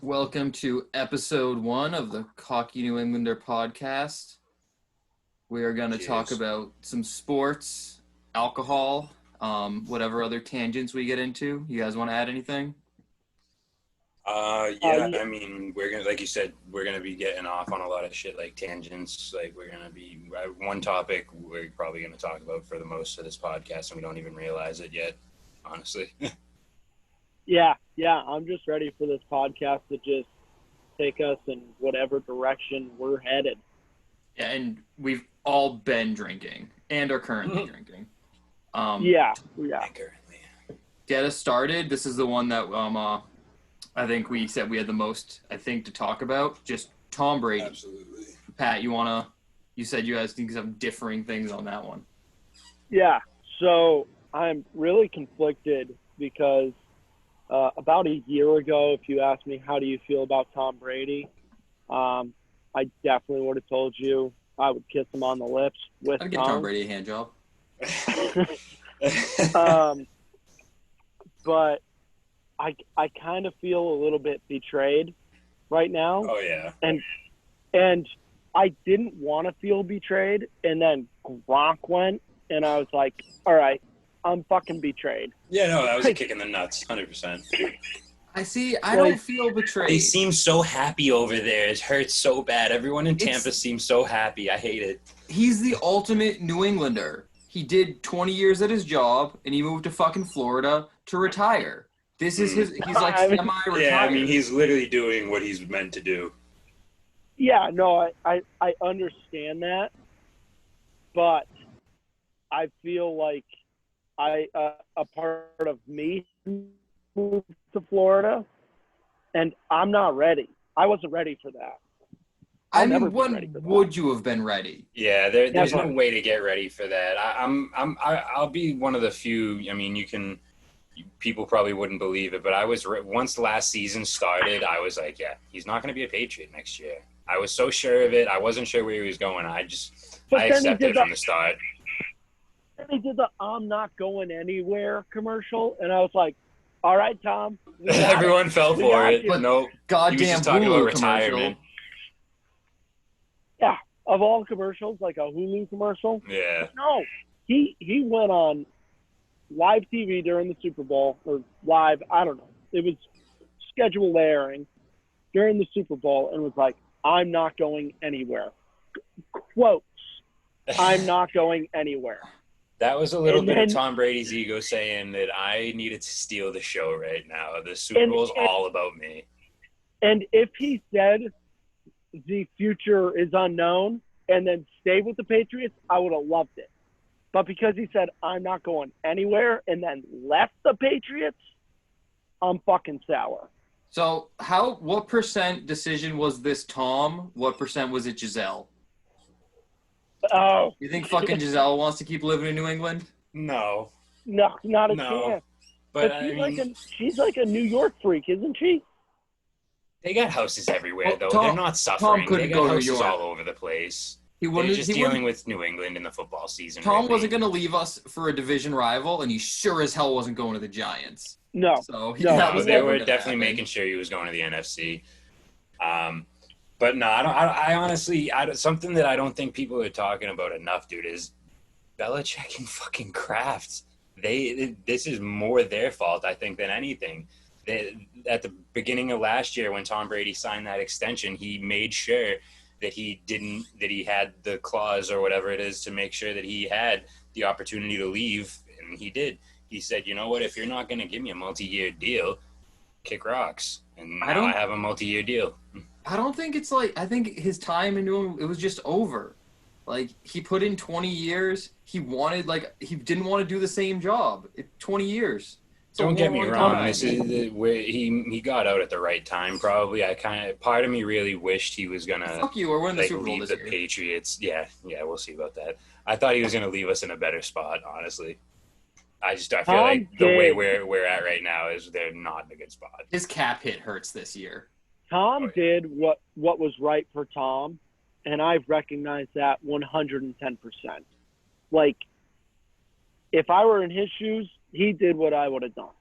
Welcome to episode 1 of the Cocky New Englander podcast. We are going to talk about some sports, alcohol, whatever other tangents we get into. You guys want to add anything? I mean, we're gonna, like you said, we're gonna be getting off on a lot of shit like tangents. Like we're gonna be one topic we're probably gonna talk about for the most of this podcast, and we don't even realize it yet, honestly. Yeah, I'm just ready for this podcast to just take us in whatever direction we're headed. Yeah, and we've all been drinking and are currently drinking. Yeah. Currently. Get us started. This is the one that I think we said we had the most, to talk about. Just Tom Brady. Absolutely. Pat, you said you guys think some differing things on that one. Yeah, so I'm really conflicted because about a year ago, if you asked me how do you feel about Tom Brady, I definitely would have told you I would kiss him on the lips with I'd give Tom Brady a hand job. But I kind of feel a little bit betrayed right now. Oh yeah. And I didn't want to feel betrayed, and then Gronk went, and I was like, all right, I'm fucking betrayed. Yeah, no, that was a kick in the nuts, 100%. I don't feel betrayed. They seem so happy over there. It hurts so bad. Everyone in Tampa seems so happy. I hate it. He's the ultimate New Englander. He did 20 years at his job, and he moved to fucking Florida to retire. This is he's like semi-retired. Yeah, I mean, he's literally doing what he's meant to do. Yeah, no, I understand that, but I feel like a part of me moved to Florida, and I'm not ready. I wasn't ready for that. When would you have been ready? Yeah, there's no way to get ready for that. I'll be one of the few. I mean, people probably wouldn't believe it, but once last season started, I was like, yeah, he's not going to be a Patriot next year. I was so sure of it. I wasn't sure where he was going. I accepted it from the start. Then he did the "I'm not going anywhere" commercial, and I was like, all right, Tom. Everyone fell for it. But no, goddamn, he was just talking Hulu about retirement. Yeah, of all commercials, like a Hulu commercial. Yeah. No, he went on live TV during the Super Bowl, or live, I don't know. It was scheduled airing during the Super Bowl, and was like, I'm not going anywhere. Quotes, I'm not going anywhere. That was a little bit of Tom Brady's ego saying that I needed to steal the show right now. The Super Bowl's all about me. And if he said the future is unknown and then stayed with the Patriots, I would have loved it. But because he said, I'm not going anywhere, and then left the Patriots, I'm fucking sour. So what % decision was this Tom? What % was it Giselle? Oh. You think fucking Giselle wants to keep living in New England? No. No, not a chance. But she's like a New York freak, isn't she? They got houses everywhere, though. They're not Tom suffering. couldn't they got go to houses New York. all over the place. They're just dealing with New England in the football season. Tom wasn't going to leave us for a division rival, and he sure as hell wasn't going to the Giants. No. So they were definitely making sure he was going to the NFC. But no, I honestly, something that I don't think people are talking about enough, dude, is Belichick and fucking Kraft. This is more their fault, I think, than anything. At the beginning of last year, when Tom Brady signed that extension, he made sure that he had the clause or whatever it is to make sure that he had the opportunity to leave, and he did. He said, you know what, if you're not going to give me a multi-year deal, kick rocks. And now I have a multi-year deal. I don't think it's like, I think his time in New England, it was just over. Like, he put in 20 years. He didn't want to do the same job. 20 years. Don't get me wrong. This is where he got out at the right time. Probably, part of me really wished he was gonna fuck you or win the Super Bowl leave this the year. Patriots. Yeah, we'll see about that. I thought he was gonna leave us in a better spot. Honestly, I feel like the way we're at right now is they're not in a good spot. His cap hit hurts this year. Tom did what was right for Tom, and I've recognized that 110%. Like, if I were in his shoes, he did what I would have done.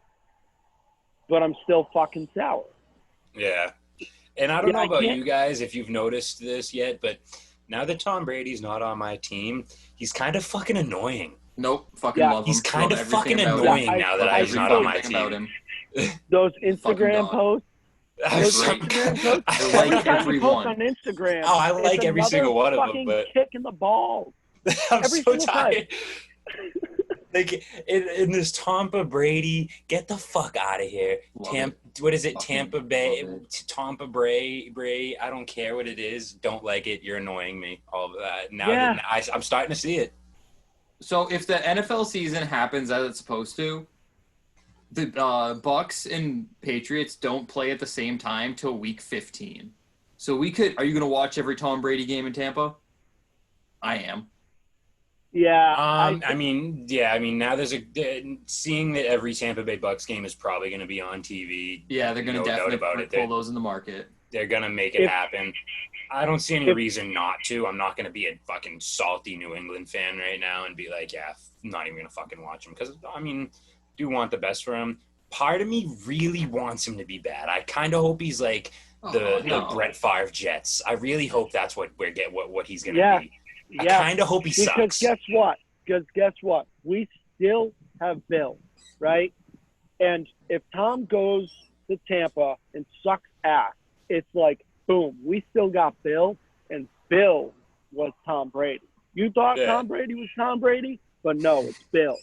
But I'm still fucking sour. Yeah. And I don't know about you guys if you've noticed this yet, but now that Tom Brady's not on my team, he's kind of fucking annoying. Nope, fucking love him. He's kind love of fucking about annoying him. now that he's not on my team. Those Instagram posts. I like every one on Instagram. Oh, I like every single one of them, but kicking the ball. I'm so tired. Like in this Tampa Brady, get the fuck out of here. What is it? Tampa Bay, Tampa Bray. I don't care what it is. Don't like it. You're annoying me. All of that. Now that I'm starting to see it. So if the NFL season happens as it's supposed to, the Bucs and Patriots don't play at the same time till week 15. So we could. Are you going to watch every Tom Brady game in Tampa? I am. Yeah. I mean, now there's seeing that every Tampa Bay Bucs game is probably going to be on TV. Yeah, they're going to definitely pull those in the market. They're going to make it happen. I don't see any reason not to. I'm not going to be a fucking salty New England fan right now and be like, yeah, I'm not even going to fucking watch him. Because, I mean, do want the best for him. Part of me really wants him to be bad. I kind of hope he's like the Brett Favre Jets. I really hope that's what he's going to be. I kind of hope he sucks. Because guess what? We still have Bill, right? And if Tom goes to Tampa and sucks ass, it's like, boom, we still got Bill, and Bill was Tom Brady. You thought Tom Brady was Tom Brady, but no, it's Bill.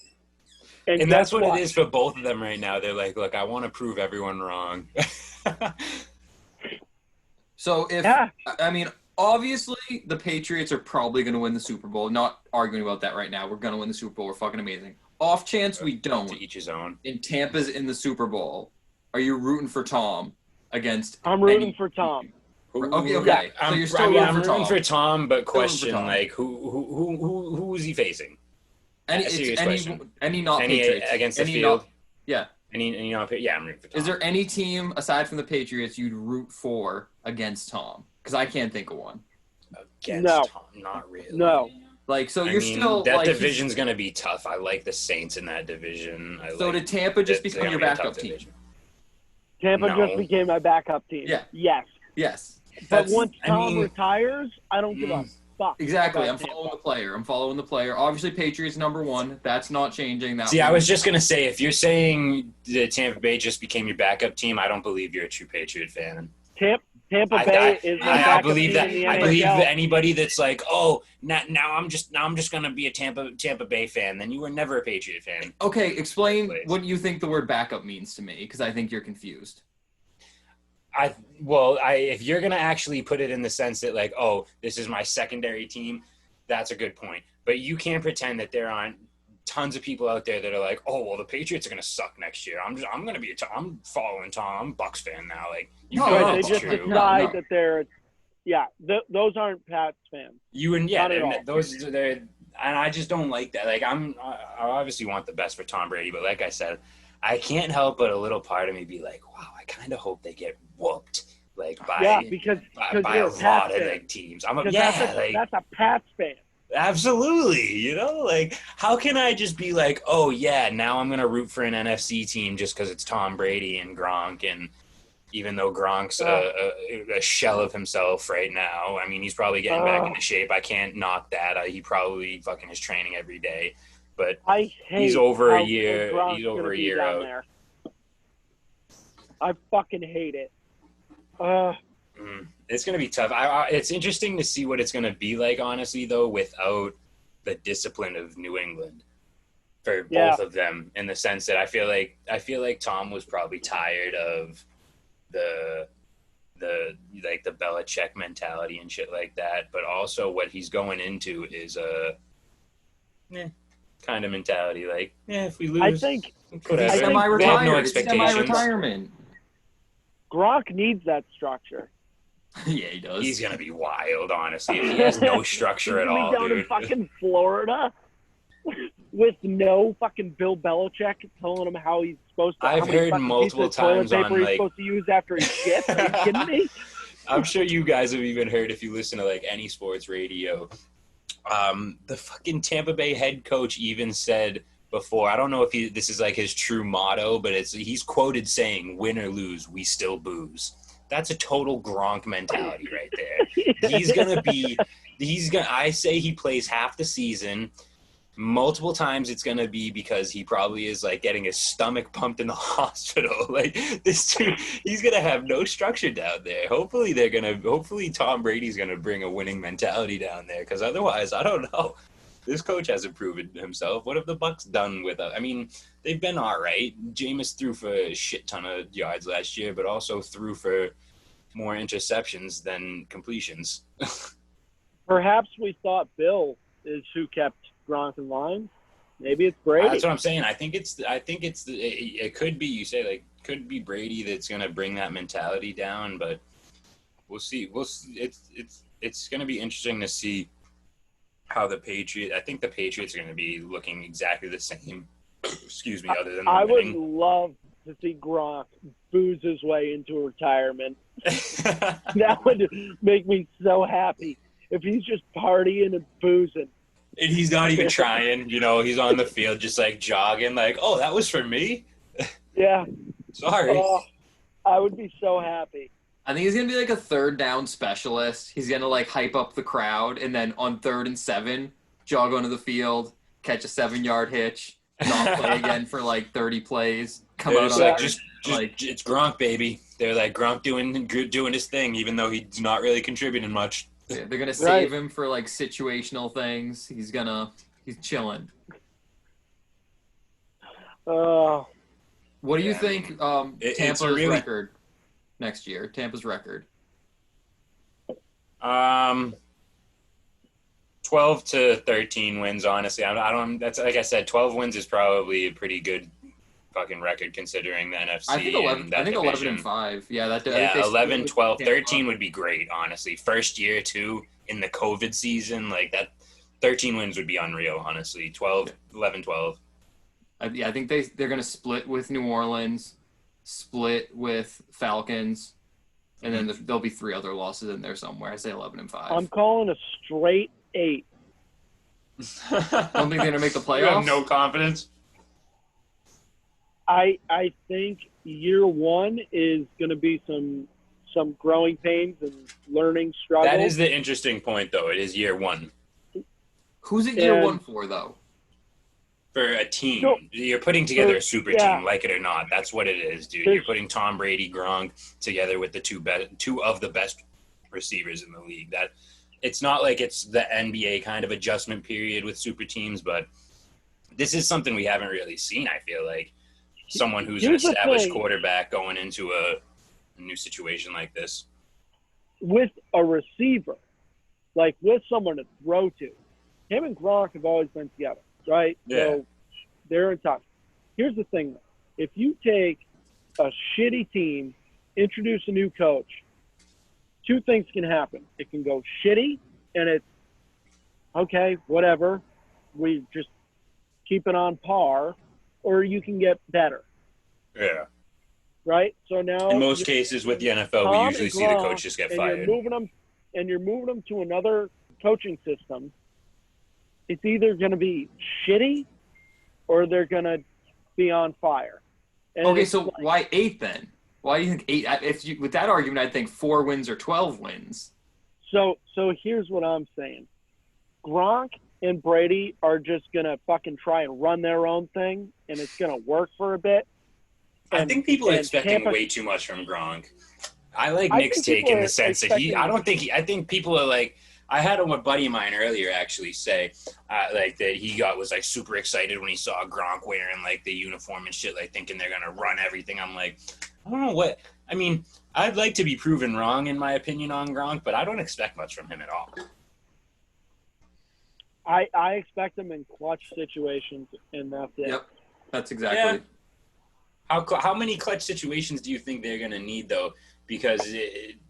And that's what it is for both of them right now. They're like, look, I want to prove everyone wrong. So I mean, obviously, the Patriots are probably going to win the Super Bowl. Not arguing about that right now. We're going to win the Super Bowl. We're fucking amazing. Off chance we don't. To each his own. And Tampa's in the Super Bowl. Are you rooting for Tom against? I'm rooting for Tom. Okay. Yeah, so you're still rooting for Tom, but question like who is he facing? Any not Patriots against the field? Yeah. I'm rooting for Tom. Is there any team aside from the Patriots you'd root for against Tom? Because I can't think of one. Against Tom, not really. No. Like, so still that division's gonna be tough. I like the Saints in that division. Did Tampa just become your backup team? Tampa just became my backup team. Yeah. Yes. But once Tom retires, I don't give a fuck. Exactly. I'm following the player. Obviously, Patriots number one. That's not changing. I was just going to say, if you're saying that Tampa Bay just became your backup team, I don't believe you're a true Patriot fan. Tampa Bay is my backup believe team that. in the I NHL. believe that anybody that's like, oh, now I'm just going to be a Tampa Bay fan, then you were never a Patriot fan. Okay, explain what you think the word backup means to me, because I think you're confused. If you're going to actually put it in the sense that like, oh, this is my secondary team, that's a good point. But you can't pretend that there aren't tons of people out there that are like, oh, well, the Patriots are going to suck next year. I'm following Tom. I'm a Bucs fan now. Like, they just decide that they're, those aren't Pats fans. And I just don't like that. Like, I obviously want the best for Tom Brady, but like I said, I can't help but a little part of me be like, wow, I kind of hope they get whooped, like by a lot of like teams. That's a Pats fan. Absolutely, like how can I just be like, oh yeah, now I'm gonna root for an NFC team just because it's Tom Brady and Gronk, and even though Gronk's a shell of himself right now, I mean he's probably getting back into shape. I can't knock that. He probably fucking is training every day. But he's over a year. He's over a year out. There. I fucking hate it. It's gonna be tough. It's interesting to see what it's gonna be like, honestly, though, without the discipline of New England for both of them. In the sense that I feel like Tom was probably tired of the Belichick mentality and shit like that. But also, what he's going into is a kind of mentality, like, if we lose, I think semi-retirement. Gronk needs that structure. Yeah, he does. He's gonna be wild, honestly. If he has no structure at all, down in fucking Florida with no fucking Bill Belichick telling him how he's supposed to. I've heard multiple times on he's supposed to use after he shits. Are you kidding me? I'm sure you guys have even heard if you listen to like any sports radio. The fucking Tampa Bay head coach even said before, I don't know if this is like his true motto, but he's quoted saying, "Win or lose, we still booze." That's a total Gronk mentality right there. I say he plays half the season. Multiple times it's going to be because he probably is like getting his stomach pumped in the hospital. Like this dude, he's going to have no structure down there. Hopefully Tom Brady's going to bring a winning mentality down there, because otherwise, I don't know. This coach hasn't proven himself. What have the Bucs done with it? I mean, they've been all right. Jameis threw for a shit ton of yards last year, but also threw for more interceptions than completions. Perhaps we thought Bill is who kept Gronk in line. Maybe it's Brady. That's what I'm saying. It could be, you say, like, could be Brady that's going to bring that mentality down, but we'll see. It's going to be interesting to see how I think the Patriots are going to be looking exactly the same. Excuse me, other than I would love to see Gronk booze his way into retirement. That would make me so happy if he's just partying and boozing. And he's not even trying, he's on the field just like jogging, like, oh, that was for me? Yeah. Sorry. I would be so happy. I think he's going to be like a third down specialist. He's going to like hype up the crowd, and then on 3rd and 7, jog onto the field, catch a 7-yard hitch, not play again for like 30 plays. Come out on like, just it's Gronk, baby. They're like Gronk doing his thing, even though he's not really contributing much. Yeah, they're gonna save him for like situational things. He's chilling. What do you think? Tampa's record next year. Tampa's record. 12 to 13 wins. Honestly, I don't. That's like I said. 12 wins is probably a pretty good fucking record considering the NFC. I think 11. I think 11 and 5. Yeah, 11, 12, 13 would be great. Honestly, first year too in the COVID season, like that. 13 wins would be unreal. Honestly, 11, 12. I think they're going to split with New Orleans, split with Falcons, and then there'll be 3 other losses in there somewhere. I say 11 and 5. I'm calling a straight 8. Don't think they're going to make the playoffs? You have no confidence? I think year 1 is going to be some growing pains and learning struggles. That is the interesting point, though. It is year 1. Who's it year 1 for, though? For a team. No, you're putting together a super team, like it or not. That's what it is, dude. You're putting Tom Brady, Gronk together with the two of the best receivers in the league. That it's not like it's the NBA kind of adjustment period with super teams, but this is something we haven't really seen, I feel like. Someone who's an established quarterback going into a new situation like this. With a receiver, like with someone to throw to. Him and Gronk have always been together, right? Yeah. So they're in touch. Here's the thing, though. If you take a shitty team, introduce a new coach, 2 things can happen. It can go shitty, and it's, okay, whatever. We just keep it on par, or you can get better. Yeah. Right? So now in most cases with the NFL, we usually see the coaches get fired. You're moving them to another coaching system. It's either going to be shitty or they're going to be on fire. And okay, so why 8 then? Why do you think 8? With that argument, I'd think 4 wins or 12 wins. So here's what I'm saying. Gronk and Brady are just going to fucking try and run their own thing, and it's going to work for a bit. I think people are expecting way too much from Gronk. I like Nick's take in the sense that I think people are like, I had a buddy of mine earlier actually say, like that he was like super excited when he saw Gronk wearing like the uniform and shit, like thinking they're gonna run everything. I'm like, I don't know what. I mean, I'd like to be proven wrong in my opinion on Gronk, but I don't expect much from him at all. I expect him in clutch situations, and that's it. Yep, that's exactly. Yeah. How many clutch situations do you think they're gonna need though? Because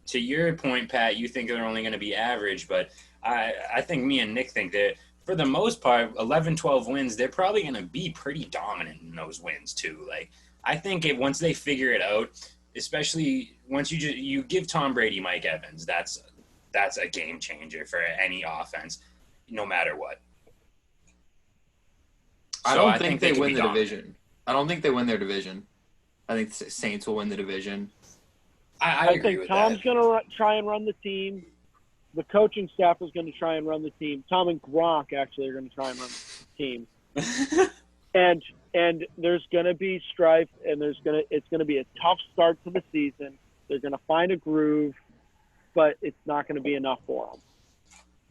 to your point, Pat, you think they're only going to be average, but I think me and Nick think that for the most part, 11, 12 wins, they're probably going to be pretty dominant in those wins too. Like I think once they figure it out, especially once you give Tom Brady Mike Evans, that's a game changer for any offense, no matter what. I don't think they win the division. I don't think they win their division. I think the Saints will win the division. I agree think with Tom's that. going to try and run the team. The coaching staff is going to try and run the team. Tom and Gronk actually are going to try and run the team. And there's going to be strife, and it's going to be a tough start to the season. They're going to find a groove, but it's not going to be enough for them.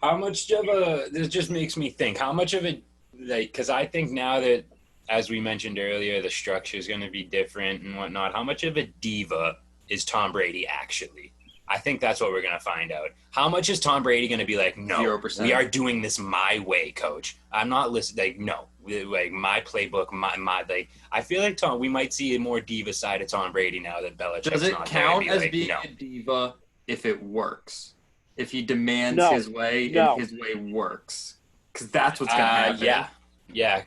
How much of this just makes me think, how much of it, like, because I think now that, as we mentioned earlier, the structure is going to be different and whatnot, how much of a diva is Tom Brady actually? I think that's what we're going to find out. How much is Tom Brady going to be like, no, 0%. we are doing this my way, coach. I'm not listening, like, no, like, my playbook, my like, I feel like we might see a more diva side of Tom Brady now that Belichick's Does it not count there. as being a diva if it works? If he demands his way and his way works? Because that's what's going to happen. Yeah.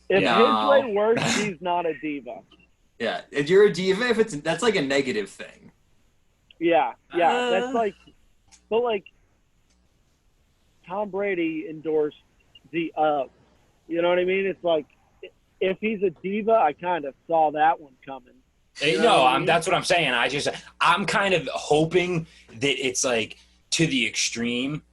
If his way works, he's not a diva. Yeah, if you're a diva, that's like a negative thing. Yeah, that's like, but like, Tom Brady endorsed the you know what I mean? It's like, if he's a diva, I kind of saw that one coming. That's what I'm saying. I'm kind of hoping that it's like to the extreme,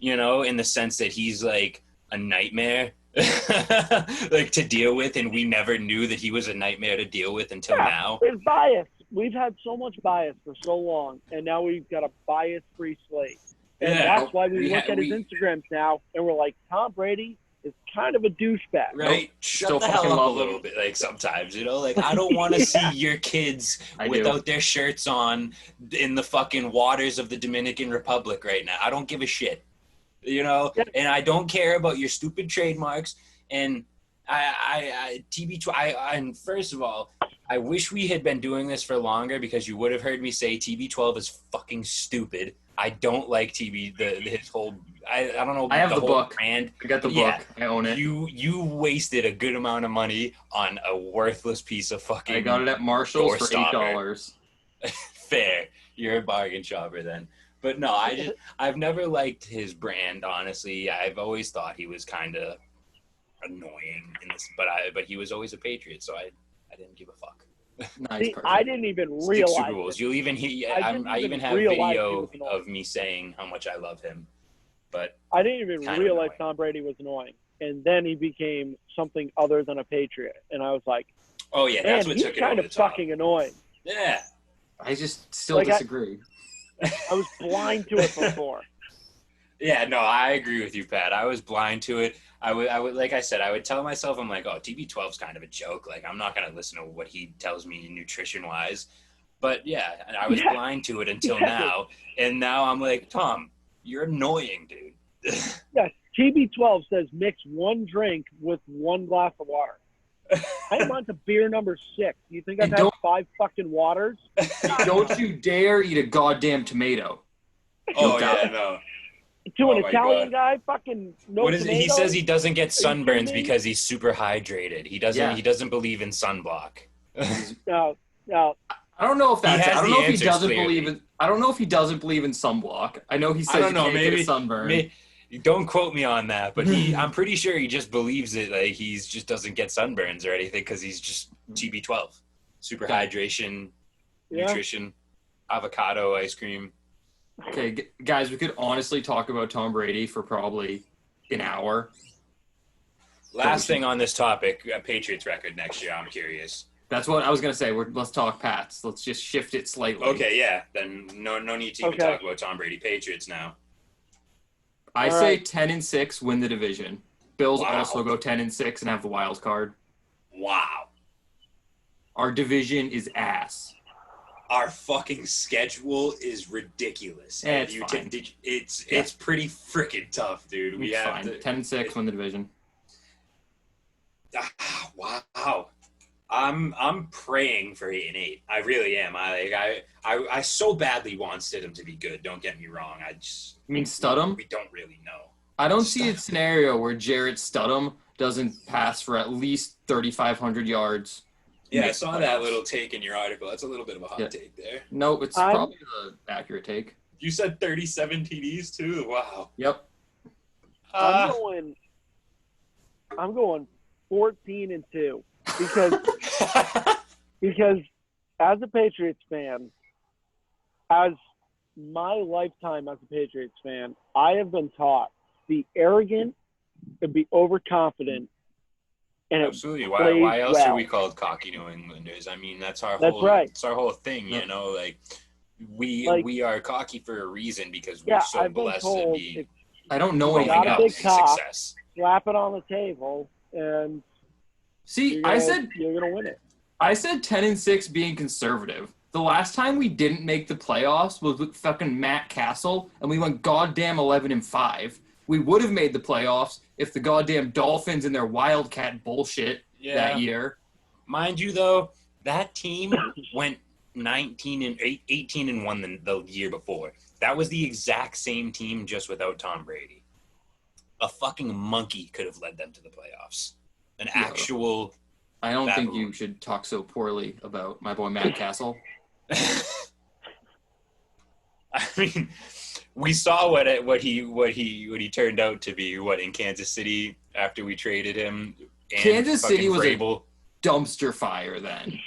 in the sense that he's like a nightmare, like to deal with, and we never knew that he was a nightmare to deal with until now. There's bias. We've had so much bias for so long, and now we've got a bias-free slate. And that's why we look at his Instagrams now, and we're like, Tom Brady is kind of a douchebag. Right? Shut the hell up a little bit, like, sometimes, like, I don't want to see your kids without their shirts on in the fucking waters of the Dominican Republic right now. I don't give a shit, and I don't care about your stupid trademarks, and and first of all, I wish we had been doing this for longer, because you would have heard me say TB12 is fucking stupid. I don't like his whole. I don't know. I have the book. Brand. I got the book. I own it. You wasted a good amount of money on a worthless piece of fucking. I got it at Marshall's for $8. Fair, you're a bargain shopper then. But no, I've never liked his brand. Honestly, I've always thought he was kind of annoying in this, but he was always a Patriot, so I didn't give a fuck. See, I didn't even realize. Super Bowls. You'll even I even have video of me saying how much I love him, but I didn't even realize Tom Brady was annoying, and then he became something other than a Patriot, and I was like, "Oh yeah, that's what took it over the top." He's kind of fucking annoying. Yeah, I just still disagree. I was blind to it before. Yeah, no, I agree with you, Pat. I was blind to it. I would, like I said, I would tell myself, I'm like, oh, TB12 is kind of a joke. Like, I'm not going to listen to what he tells me nutrition-wise. But, yeah, I was blind to it until now. And now I'm like, Tom, you're annoying, dude. Yeah, TB12 says mix one drink with one glass of water. I am on to beer number 6. You think I've had 5 fucking waters? Don't you dare eat a goddamn tomato. Oh, yeah, no. To an Italian guy, fucking no What is tomato? He says he doesn't get sunburns because he's super hydrated. He doesn't believe in sunblock. No. I don't know if that's. I don't know if he doesn't clearly. believe in. I don't know if he doesn't believe in sunblock. I know he says you can't get a sunburn. Don't quote me on that, but I'm pretty sure he just believes it. Like, he just doesn't get sunburns or anything because he's just TB12, super hydration, nutrition, avocado ice cream. Okay, guys, we could honestly talk about Tom Brady for probably an hour. Last thing on this topic, Patriots record next year. I'm curious. That's what I was gonna say. Let's talk Pats. Let's just shift it slightly. Okay, yeah. Then no need to even talk about Tom Brady. Patriots now. I say 10-6 win the division. Bills also go 10-6 and have the wild card. Wow. Our division is ass. Our fucking schedule is ridiculous. It's fine. It's pretty freaking tough, dude. We have 10-6 win the division. Wow. I'm praying for 8-8. I really am. I so badly want Stidham to be good. Don't get me wrong. You mean Stidham? We don't really know. I don't see a scenario where Jarrett Stidham doesn't pass for at least 3,500 yards. Yeah, I saw that little take in your article. That's a little bit of a hot take there. No, it's probably the accurate take. You said 37 TDs too? Wow. Yep. I'm going 14-2 because as a Patriots fan, as my lifetime as a Patriots fan, I have been taught to be arrogant and be overconfident. And absolutely. Why else well. are we called cocky New Englanders? I mean, that's our whole thing, you know. Like we are cocky for a reason because we're so blessed to be. I don't know anything else. Success. Slap it on the table, and see, you're gonna win it. I said 10-6 being conservative. The last time we didn't make the playoffs was with fucking Matt Castle, and we went goddamn 11-5. We would have made the playoffs if the goddamn Dolphins and their Wildcat bullshit that year. Mind you, though, that team went 18-1 the year before. That was the exact same team, just without Tom Brady. A fucking monkey could have led them to the playoffs. An actual. I don't think you should talk so poorly about my boy Matt Castle. I mean, we saw what he turned out to be. In Kansas City after we traded him. And Kansas City was a dumpster fire then.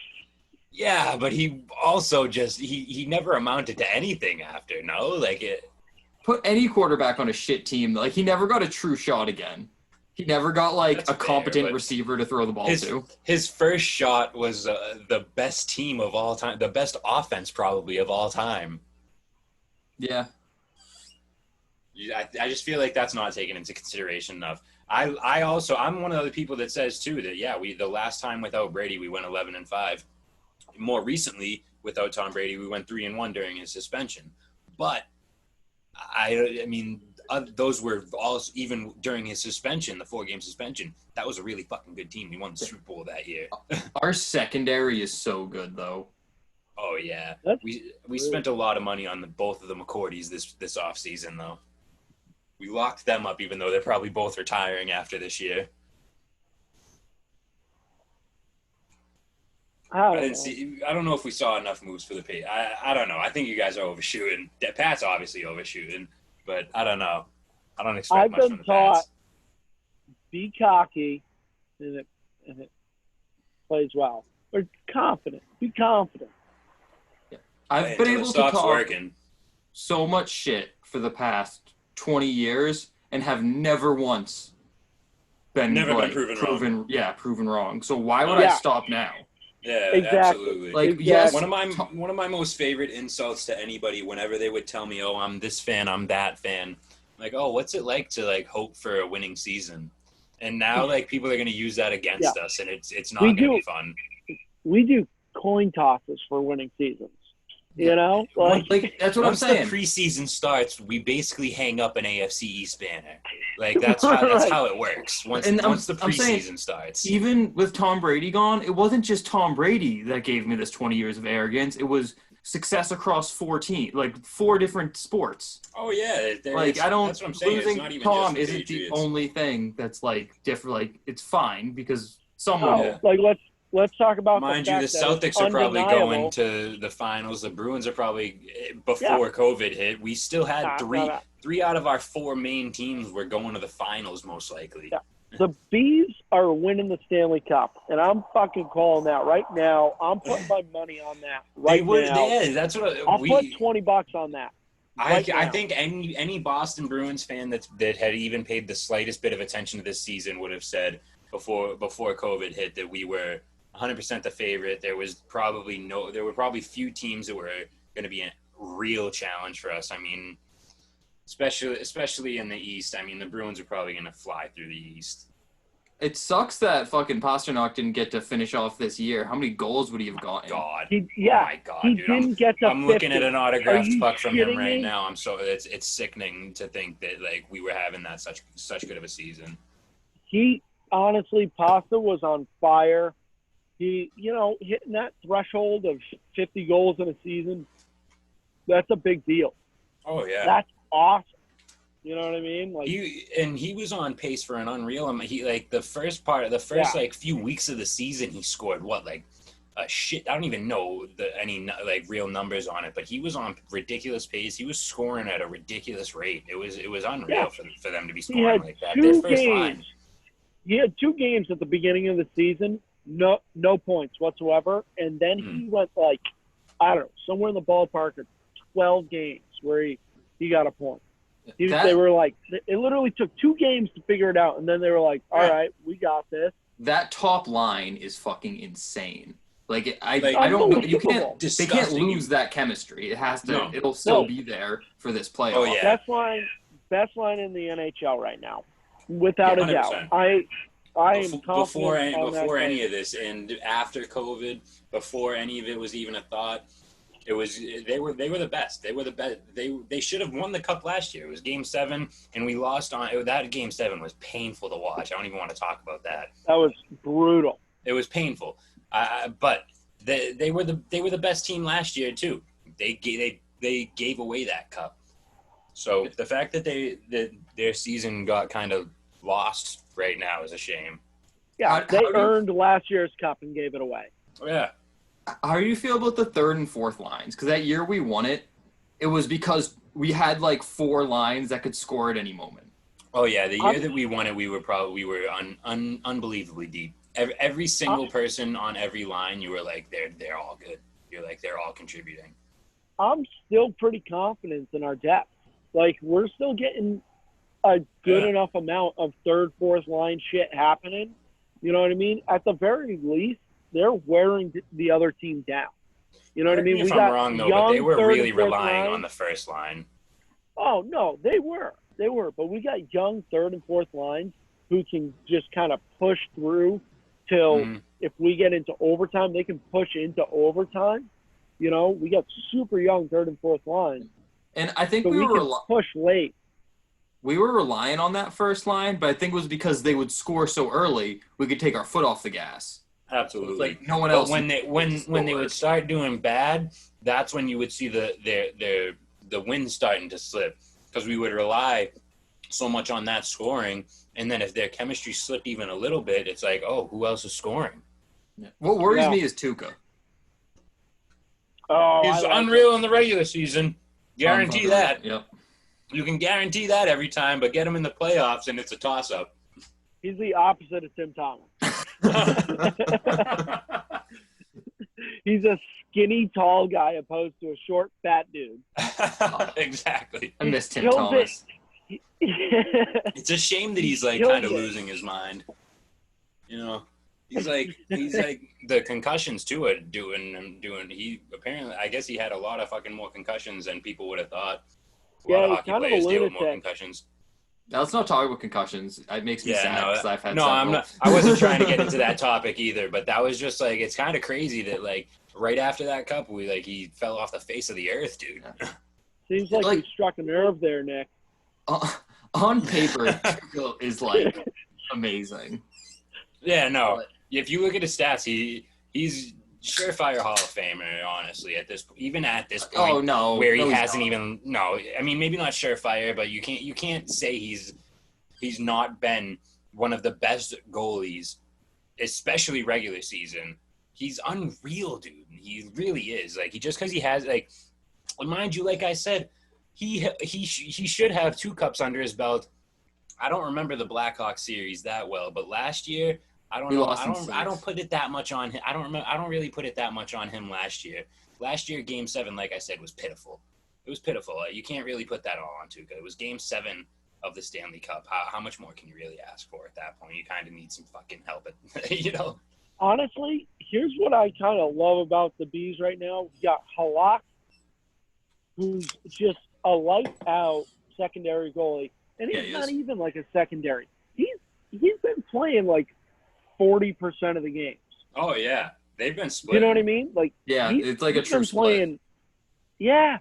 Yeah, but he also he never amounted to anything after. No, like it. Put any quarterback on a shit team. Like, he never got a true shot again. He never got, like, a competent receiver to throw the ball to. His first shot was the best team of all time, the best offense probably of all time. Yeah. I just feel like that's not taken into consideration enough. I'm one of the people that says, too, that, the last time without Brady, we went 11-5. More recently, without Tom Brady, we went 3-1 during his suspension. But I mean, those were all, even during his suspension, the 4-game suspension, that was a really fucking good team. We won the Super Bowl that year. Our secondary is so good, though. Oh, yeah. We spent a lot of money on both of the McCourties this offseason, though. We locked them up, even though they're probably both retiring after this year. I don't know if we saw enough moves for the Patriots. I don't know. I think you guys are overshooting. Pat's obviously overshooting, but I don't know. I don't expect much from the Pats. I've been taught, be cocky, and it plays well. Or confident. Be confident. Yeah. I've been able to talk so much shit for the past 20 years and have never once been proven wrong. Yeah, proven wrong. So why would I stop now? Yeah, exactly. Absolutely. Like, yes, one of my most favorite insults to anybody whenever they would tell me, "Oh, I'm this fan, I'm that fan." Like, "Oh, what's it like to like hope for a winning season?" And now like people are going to use that against us, and it's not going to be fun. We do coin tosses for winning seasons. You know, like that's what I'm saying. Once the preseason starts, we basically hang up an AFC East banner. Like that's how it works. Once the preseason starts. Even with Tom Brady gone, it wasn't just Tom Brady that gave me this 20 years of arrogance. It was success across 4 different sports. Oh yeah, like I don't. That's what I'm saying. Losing it's not even Tom just isn't the only thing that's like different. Like it's fine because someone. Like let's talk about. Mind you, the Celtics are probably going to the finals. The Bruins are probably before COVID hit. We still had three out of our 4 main teams were going to the finals most likely. Yeah. The Bees are winning the Stanley Cup, and I'm fucking calling that right now. I'm putting my money on that now. Yeah, that's what I'll put $20 on that. I think any Boston Bruins fan that had even paid the slightest bit of attention to this season would have said before COVID hit that we were 100% the favorite. There were probably few teams that were going to be a real challenge for us. I mean, especially in the East. I mean, the Bruins are probably going to fly through the East. It sucks that fucking Pasternak didn't get to finish off this year. How many goals would he have gotten? God. Oh my God, he dude. Didn't get to I'm looking at an autographed puck from him right me? now. It's sickening to think that like we were having that such good of a season. He honestly, Pasta was on fire. He, hitting that threshold of 50 goals in a season, that's a big deal. Oh yeah. That's awesome. You know what I mean? Like he was on pace for an unreal. He like the first like few weeks of the season, he scored a shit. I don't even know any like real numbers on it, but he was on ridiculous pace. He was scoring at a ridiculous rate. It was unreal for them to be scoring like that. Their first line. He had 2 games at the beginning of the season, no points whatsoever, and then he went like, I don't know, somewhere in the ballpark of 12 games where he got a point. That- They were like, it literally took 2 games to figure it out, and then they were like, all right, we got this. That top line is fucking insane. Like I don't know. You can't. They can't lose that chemistry. It has to. No. It'll still be there for this playoff. Oh, yeah. Best line in the NHL right now, without a doubt. 100%. I am confident before any of this, and after COVID, before any of it was even a thought, they were the best. They were the best. They should have won the cup last year. It was Game 7, and we lost on that. Game 7 was painful to watch. I don't even want to talk about that. That was brutal. It was painful. But they were the best team last year too. They gave away that cup. So the fact that their season got kind of lost right now is a shame. Yeah, they earned last year's cup and gave it away. Oh, yeah. How do you feel about the third and fourth lines? Because that year we won it, it was because we had like 4 lines that could score at any moment. Oh yeah, the year that we won it, we were unbelievably deep. Every single person on every line, you were like, they're all good. You're like, they're all contributing. I'm still pretty confident in our depth. Like, we're still getting a good enough amount of third, fourth line shit happening. You know what I mean? At the very least, they're wearing the other team down. You know what I mean? If I'm wrong, though, but they were really relying on the first line. Oh, no, they were. They were. But we got young third and fourth lines who can just kind of push through till if we get into overtime, they can push into overtime. You know, we got super young third and fourth lines. And I think so we can push late. We were relying on that first line, but I think it was because they would score so early, we could take our foot off the gas. Absolutely. Like no one else. When they would start doing bad, that's when you would see the wins starting to slip, because we would rely so much on that scoring, and then if their chemistry slipped even a little bit, it's like, oh, who else is scoring? Yeah. What worries me is Tuukka. Oh, he's unreal in the regular season. Guarantee that. Yep. You can guarantee that every time, but get him in the playoffs, and it's a toss-up. He's the opposite of Tim Thomas. He's a skinny, tall guy opposed to a short, fat dude. Exactly. I miss Tim Thomas. It's a shame that he's like kind of losing his mind. You know, he's like the concussions too are doing. He apparently, I guess he had a lot of fucking more concussions than people would have thought. A lot of hockey players deal with more concussions. Now, let's not talk about concussions. It makes me sad because I've had several. I'm not. I wasn't trying to get into that topic either, but that was just like, it's kind of crazy that like right after that cup, he fell off the face of the earth, dude. Seems like you struck a nerve there, Nick. On paper, Tuukka is like amazing. Yeah, no. If you look at his stats, he's surefire Hall of Famer, honestly. At this point, where he hasn't even. No, I mean maybe not surefire, but you can't say he's not been one of the best goalies, especially regular season. He's unreal, dude. He really is. Like just because he has like, mind you, like I said, he should have 2 cups under his belt. I don't remember the Blackhawks series that well, but last year. I don't put it that much on him. I don't really put it that much on him last year. Last year, Game 7, like I said, was pitiful. It was pitiful. You can't really put that all on Tuukka. It was Game 7 of the Stanley Cup. How much more can you really ask for at that point? You kind of need some fucking help, you know? Honestly, here's what I kind of love about the Bees right now. We got Halak, who's just a lights-out secondary goalie. And he's not even like a secondary. He's been playing like 40% of the games. Oh yeah, they've been split. You know what I mean? Like it's like a true split. Yeah,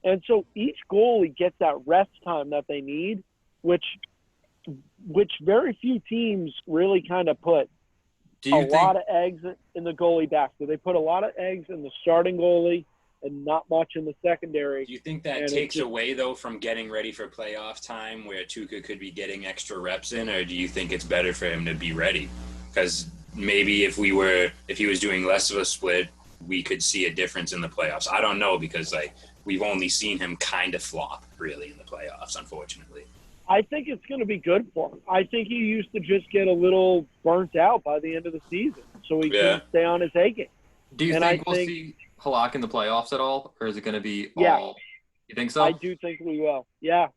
and so each goalie gets that rest time that they need, which very few teams really kind of put lot of eggs in the goalie basket. They put a lot of eggs in the starting goalie and not much in the secondary. Do you think that takes away, though, from getting ready for playoff time where Tuukka could be getting extra reps in, or do you think it's better for him to be ready? Because maybe if he was doing less of a split, we could see a difference in the playoffs. I don't know, because like we've only seen him kind of flop really in the playoffs, unfortunately. I think it's going to be good for him. I think he used to just get a little burnt out by the end of the season, so he can stay on his A game. Do you think we'll see Halak in the playoffs at all, or is it going to be all You think so? I do think we will. Yeah,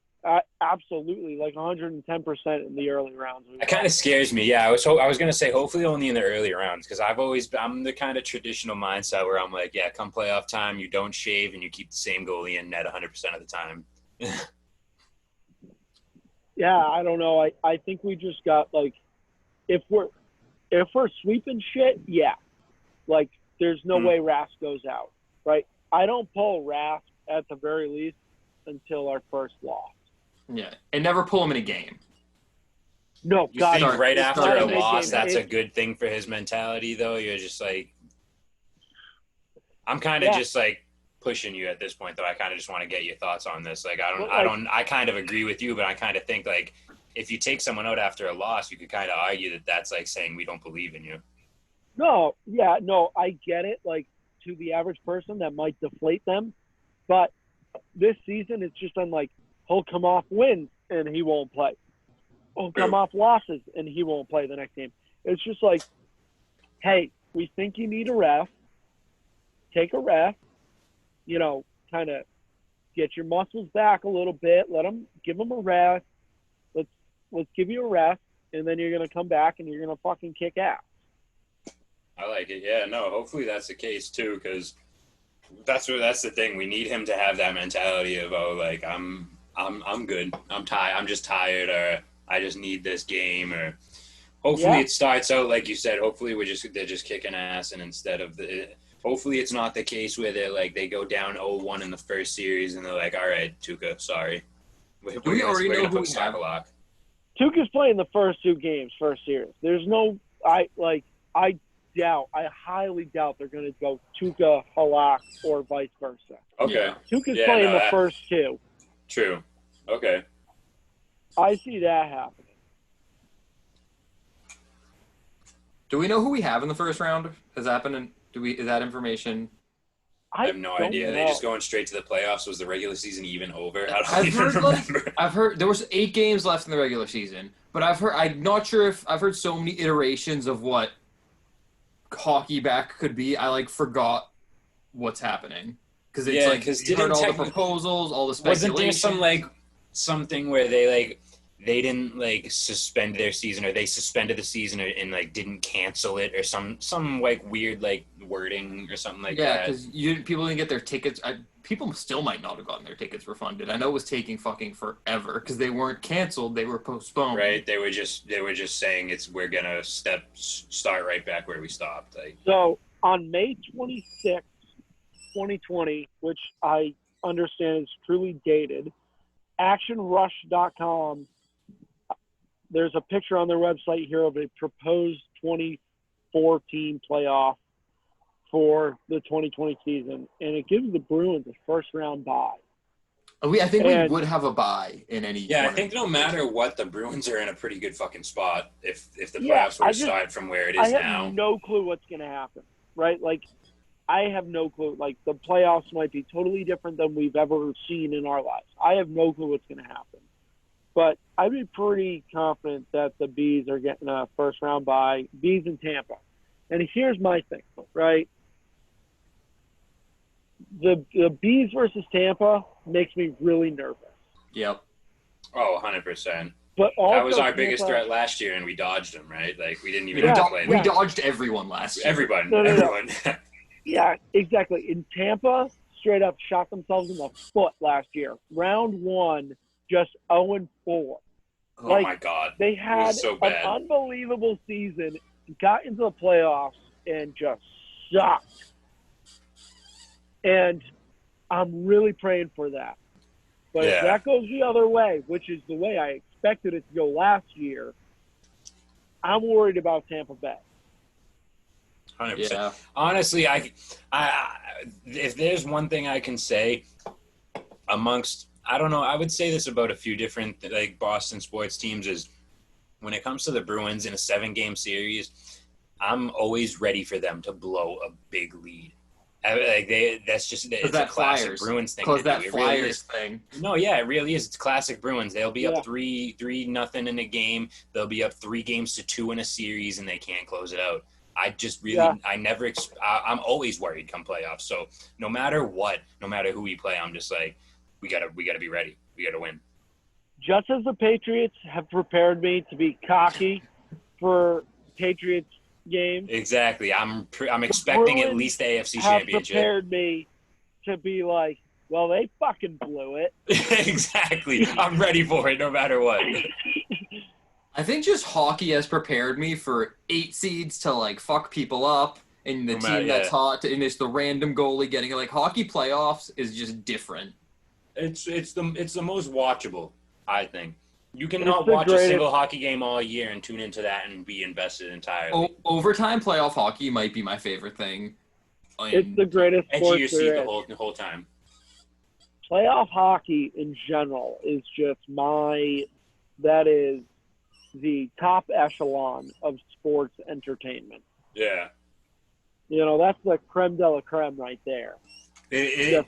absolutely, like 110% in the early rounds. It kind of scares me. Yeah, I was gonna say hopefully only in the early rounds because I'm the kind of traditional mindset where I'm like, yeah, come playoff time, you don't shave and you keep the same goalie in net 100% of the time. Yeah, I don't know. I think we just got like, if we're sweeping shit, yeah, like there's no way Rask goes out, right? I don't pull Rask at the very least until our first loss. Yeah, and never pull him in a game. No, You God, think right it's after not a big loss, game. that's a good thing for his mentality, though? You're just like, I'm kind of just like pushing you at this point, though. I kind of just want to get your thoughts on this. Like, I kind of agree with you, but I kind of think like if you take someone out after a loss, you could kind of argue that that's like saying we don't believe in you. No, yeah, no, I get it. Like, to the average person, that might deflate them. But this season, it's just been like, he'll come off wins and he won't play. He'll come off losses and he won't play the next game. It's just like, hey, we think you need a rest. Take a rest. You know, kind of get your muscles back a little bit. Give them a rest. Let's give you a rest, and then you're gonna come back and you're gonna fucking kick ass. I like it. Yeah, no, hopefully that's the case too, because that's the thing. We need him to have that mentality of, oh, like I'm good. I'm tired. I'm just tired, or I just need this game, or hopefully it starts out like you said. Hopefully they're just kicking ass, and instead of hopefully it's not the case where they go down 0-1 in the first series and they're like, all right, Tuukka, sorry. Do we already know who we have? Tuukka's playing the first two games, first series. There's no I highly doubt they're going to go Tuukka, Halak, or vice versa. Okay. Yeah. Tuukka's playing the first two. True. Okay. I see that happening. Do we know who we have in the first round? Is that information? I have no idea. Are they just going straight to the playoffs? Was the regular season even over? I've heard there was 8 games left in the regular season, but I'm not sure if I've heard so many iterations of what hockey back could be. I forgot what's happening because it's you heard all the proposals, all the speculation. Wasn't there something where they didn't suspend their season, or they suspended the season and didn't cancel it, or some weird wording or something like that? Yeah, because people didn't get their tickets. People still might not have gotten their tickets refunded. I know it was taking fucking forever because they weren't canceled; they were postponed. Right? They were just saying we're gonna start right back where we stopped. So on May 26th, 2020, which I understand is truly dated, ActionRush.com. There's a picture on their website here of a proposed 24-team playoff for the 2020 season, and it gives the Bruins a first-round bye. I think we would have a bye in any. Yeah, I think no matter what, the Bruins are in a pretty good fucking spot if the playoffs were to start from where it is now. I have no clue what's going to happen, right? I have no clue. The playoffs might be totally different than we've ever seen in our lives. I have no clue what's going to happen. But I'd be pretty confident that the Bees are getting a first-round bye, Bees in Tampa. And here's my thing, right? The Bees versus Tampa makes me really nervous. Yep. Oh, 100%. But also that was our biggest threat last year, and we dodged them, right? We didn't even have to play them. We dodged everyone last year. Everyone. Yeah, exactly. In Tampa, straight up shot themselves in the foot last year. Round 1, just 0-4. Oh, my God. They had an unbelievable season, got into the playoffs, and just sucked. And I'm really praying for that. But if that goes the other way, which is the way I expected it to go last year, I'm worried about Tampa Bay. 100%. Yeah. Honestly, I if there's one thing I can say amongst, I don't know, I would say this about a few different Boston sports teams is when it comes to the Bruins in a 7-game series, I'm always ready for them to blow a big lead. It's a classic Bruins thing. Because that Flyers thing. No, yeah, it really is. It's classic Bruins. They'll be up 3-0 in a game. They'll be up 3-2 in a series, and they can't close it out. I just really, I'm always worried come playoffs. So no matter what, no matter who we play, I'm just we gotta be ready. We gotta win. Just as the Patriots have prepared me to be cocky for Patriots games. Exactly. I'm expecting at least the AFC Championship. Have prepared me to be like, well, they fucking blew it. Exactly. I'm ready for it no matter what. I think just hockey has prepared me for 8 seeds to like fuck people up, and the team that's hot, and it's the random goalie getting it. Like hockey playoffs is just different. It's the most watchable, I think. You cannot watch a single hockey game all year and tune into that and be invested entirely. Overtime playoff hockey might be my favorite thing. It's the greatest edge sport of your seat there the whole time. Playoff hockey in general is just that is the top echelon of sports entertainment. Yeah. You know, that's the creme de la creme right there. The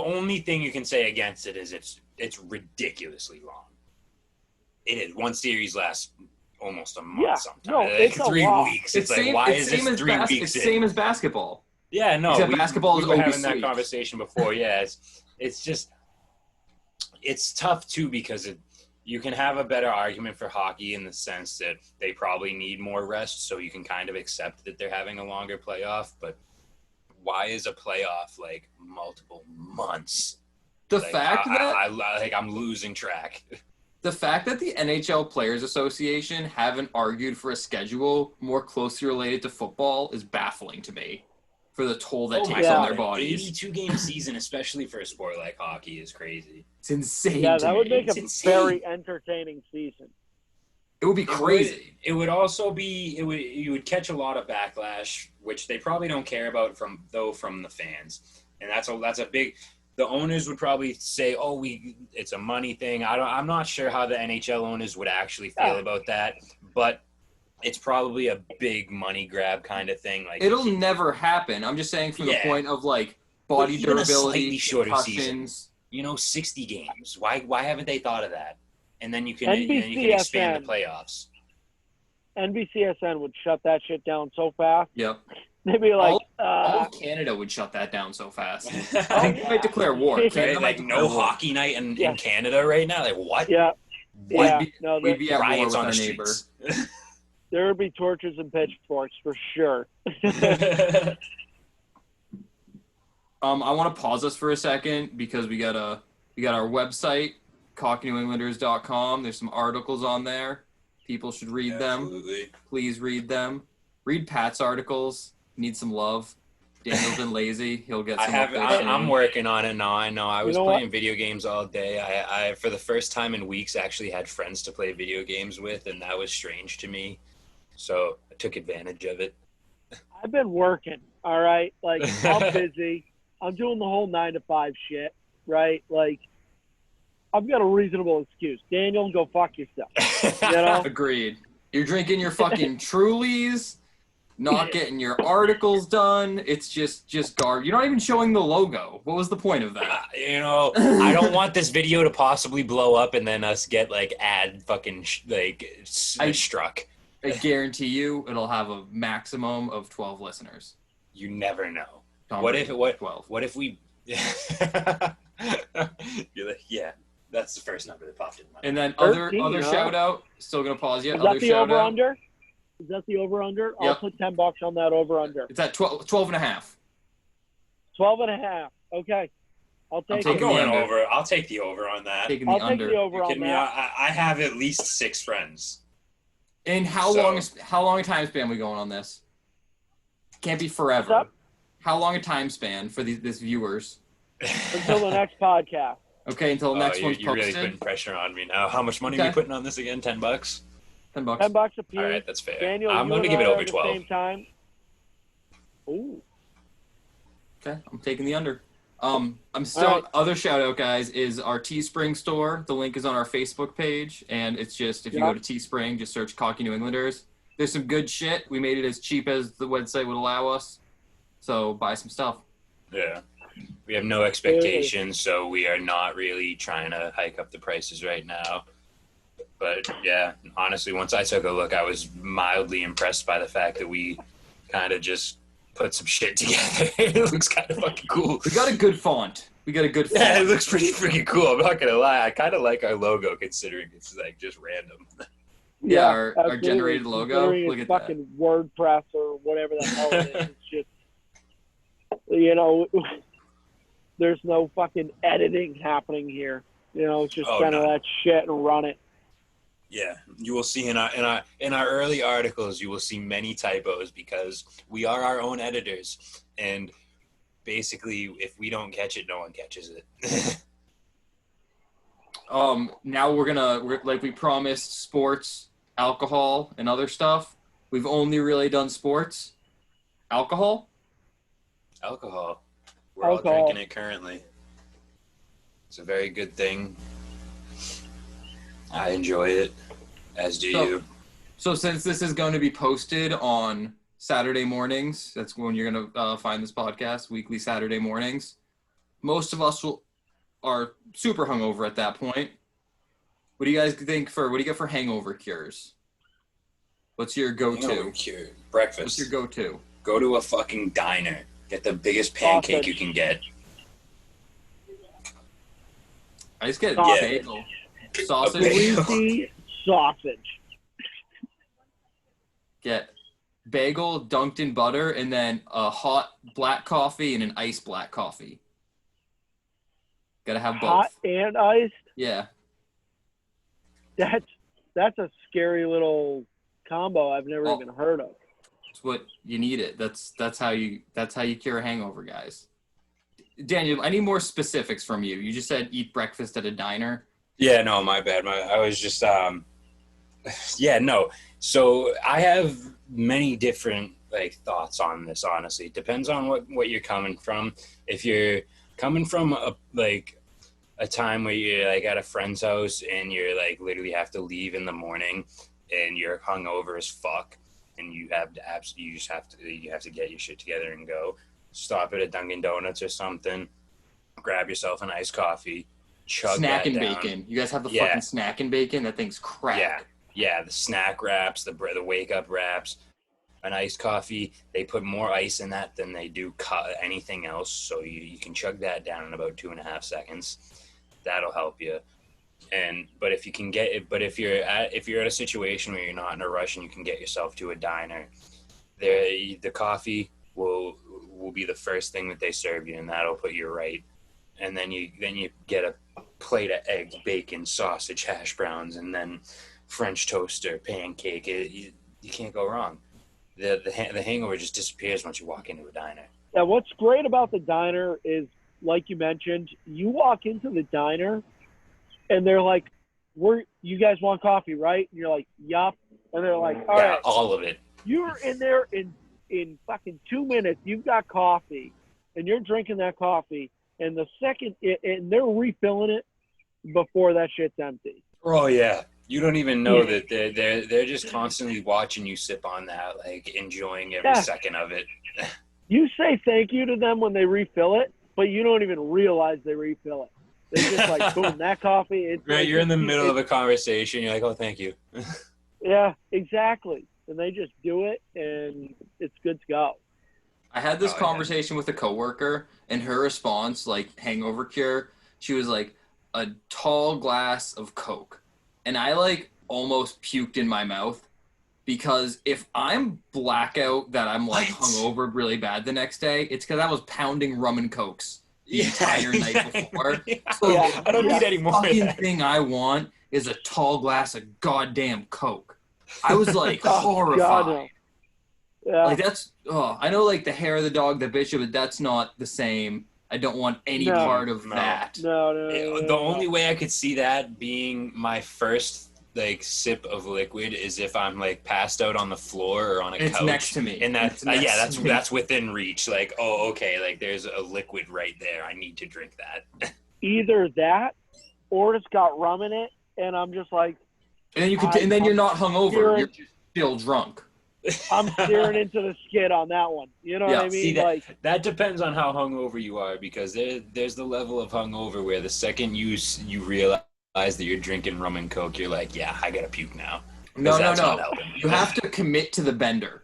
only thing you can say against it is it's ridiculously long. It is. One series lasts almost a month sometimes. No, it's 3 weeks. It's like, why is this 3 weeks? It's the same as basketball. Yeah, no. Basketball is we were having sweet. that conversation before. Yeah, it's just it's tough too because you can have a better argument for hockey in the sense that they probably need more rest, so you can kind of accept that they're having a longer playoff. But why is a playoff like multiple months? The fact that I'm losing track. The fact that the NHL Players Association haven't argued for a schedule more closely related to football is baffling to me. For the toll that takes on their bodies. 82-game season, especially for a sport like hockey, is crazy. It's insane. Yeah, that would make a very entertaining season. It would be crazy. It would also be. You would catch a lot of backlash, which they probably don't care about from the fans, and that's a big. The owners would probably say, "Oh, it's a money thing." I'm not sure how the NHL owners would actually feel about that, but it's probably a big money grab kind of thing. Like it'll never happen. I'm just saying from the point of like body durability, shorter season. 60 games. Why haven't they thought of that? And then you can expand the playoffs. NBCSN would shut that shit down so fast. Yep. They'd be like, all of Canada would shut that down so fast. I think they might declare war. Canada might no hockey night in Canada right now. Like what? Yeah. We'd be at war with our neighbor. There would be torches and pitchforks for sure. I want to pause us for a second because we got our website, cocknewnewenglanders.com. There's some articles on there. People should read them. Please read them. Read Pat's articles. Need some love. Daniel's been lazy. He'll get some. I'm working on it now. I know. I was playing video games all day. I for the first time in weeks actually had friends to play video games with, and that was strange to me. So I took advantage of it. I've been working, all right? Like, I'm busy. I'm doing the whole 9-to-5 shit, right? Like, I've got a reasonable excuse. Daniel, go fuck yourself. You know? Agreed. You're drinking your fucking Trulies, not getting your articles done. It's just garbage. You're not even showing the logo. What was the point of that? I don't want this video to possibly blow up and then us get, like, struck. I guarantee you it'll have a maximum of 12 listeners. You never know. What if 12? What if we You're like, yeah, that's the first number that popped in my mind. And then other shout out, still gonna pause you. Is that the over under? Is that the over under? I'll put $10 on that over under. It's at 12 and a half. 12 and a half. Okay. I'll take I'm going over. I'll take the over on that. I'll take the over on that. I have at least 6 friends. And how long a time span are we going on this? Can't be forever. How long a time span for these viewers? Until the next podcast. Okay, until the next one's posted. You're really putting pressure on me now. How much money are we putting on this again? $10? $10. $10 a piece. All right, that's fair. Daniel, I'm going to give it over 12. Same time. Ooh. Okay, I'm taking the under. I'm still other shout out, guys, is our Teespring store. The link is on our Facebook page, and it's just if you go to Teespring, just search Cocky New Englanders. There's some good shit. We made it as cheap as the website would allow us, so buy some stuff. Yeah, we have no expectations, so we are not really trying to hike up the prices right now. But yeah, honestly, once I took a look, I was mildly impressed by the fact that we kind of just put some shit together. It looks kind of fucking cool. We got a good font. We got a good font. Yeah, it looks pretty freaking cool. I'm not gonna lie. I kind of like our logo considering it's like just random. Yeah, our generated logo. Look at fucking that. WordPress or whatever the hell it is. It's just, you know, there's no fucking editing happening here. You know, it's just kind of that shit and run it. Yeah, you will see in our early articles, you will see many typos because we are our own editors, and basically, if we don't catch it, no one catches it. Now we're like we promised, sports, alcohol, and other stuff. We've only really done sports, alcohol. We're all drinking it currently. It's a very good thing. I enjoy it, as do you. So since this is going to be posted on Saturday mornings, that's when you're going to find this podcast, weekly Saturday mornings. Most of us are super hungover at that point. What do you guys think what do you get for hangover cures? What's your go-to? Hangover cure. Breakfast. What's your go-to? Go to a fucking diner. Get the biggest pancake you can get. I just get bagel. Sausage. Greasy sausage. Get bagel dunked in butter and then a hot black coffee and an iced black coffee. Gotta have both. Hot and iced? Yeah. That's a scary little combo I've never even heard of. It's what you need it. That's how you cure a hangover, guys. Daniel, I need more specifics from you. You just said eat breakfast at a diner. Yeah, no, my bad. I was just yeah, no. So I have many different thoughts on this. Honestly, it depends on what you're coming from. If you're coming from a time where you're at a friend's house and you're literally have to leave in the morning and you're hungover as fuck and you have to get your shit together and go. Stop at a Dunkin' Donuts or something. Grab yourself an iced coffee. Chug snack that and down. Bacon. You guys have the fucking snack and bacon? That thing's crack. Yeah, the snack wraps, the wake up wraps, an iced coffee. They put more ice in that than they do anything else, so you can chug that down in about 2.5 seconds. That'll help you. But if you can get it, but if you're at a situation where you're not in a rush and you can get yourself to a diner, the coffee will be the first thing that they serve you, and that'll put you right. And then you get a plate of eggs, bacon, sausage, hash browns, and then French toast or pancake. You can't go wrong. The hangover just disappears once you walk into a diner. Yeah, what's great about the diner is, like you mentioned, you walk into the diner, and they're like, you guys want coffee, right? And you're like, yup. And they're like, all right. All of it. You're in there in fucking 2 minutes. You've got coffee, and you're drinking that coffee. And the second, and they're refilling it before that shit's empty. Oh yeah, you don't even know that they're just constantly watching you sip on that, enjoying every second of it. You say thank you to them when they refill it, but you don't even realize they refill it. They're just boom, that coffee. It's right, you're in the middle of a conversation. You're like, oh, thank you. Yeah, exactly. And they just do it, and it's good to go. I had this conversation with a coworker, and her response, hangover cure, she was like, a tall glass of Coke. And I almost puked in my mouth, because if I'm blackout that I'm hungover really bad the next day, it's because I was pounding rum and Cokes the entire night before. So I don't need any more of fucking that. thing I want is a tall glass of goddamn Coke. I was horrified. God, no. Yeah. That's I know the hair of the dog, the bishop, but that's not the same. I don't want any part of that. No. The only way I could see that being my first sip of liquid is if I'm passed out on the floor or on a couch. It's next to me. And that's within reach. There's a liquid right there. I need to drink that. Either that, or it's got rum in it, and I'm just like. And then you're not hungover. You're just still drunk. I'm staring into the skid on that one. You know what I mean? See, that depends on how hungover you are, because there's the level of hungover where the second you realize that you're drinking rum and Coke, you're like, yeah, I gotta puke now. No. You have to commit to the bender.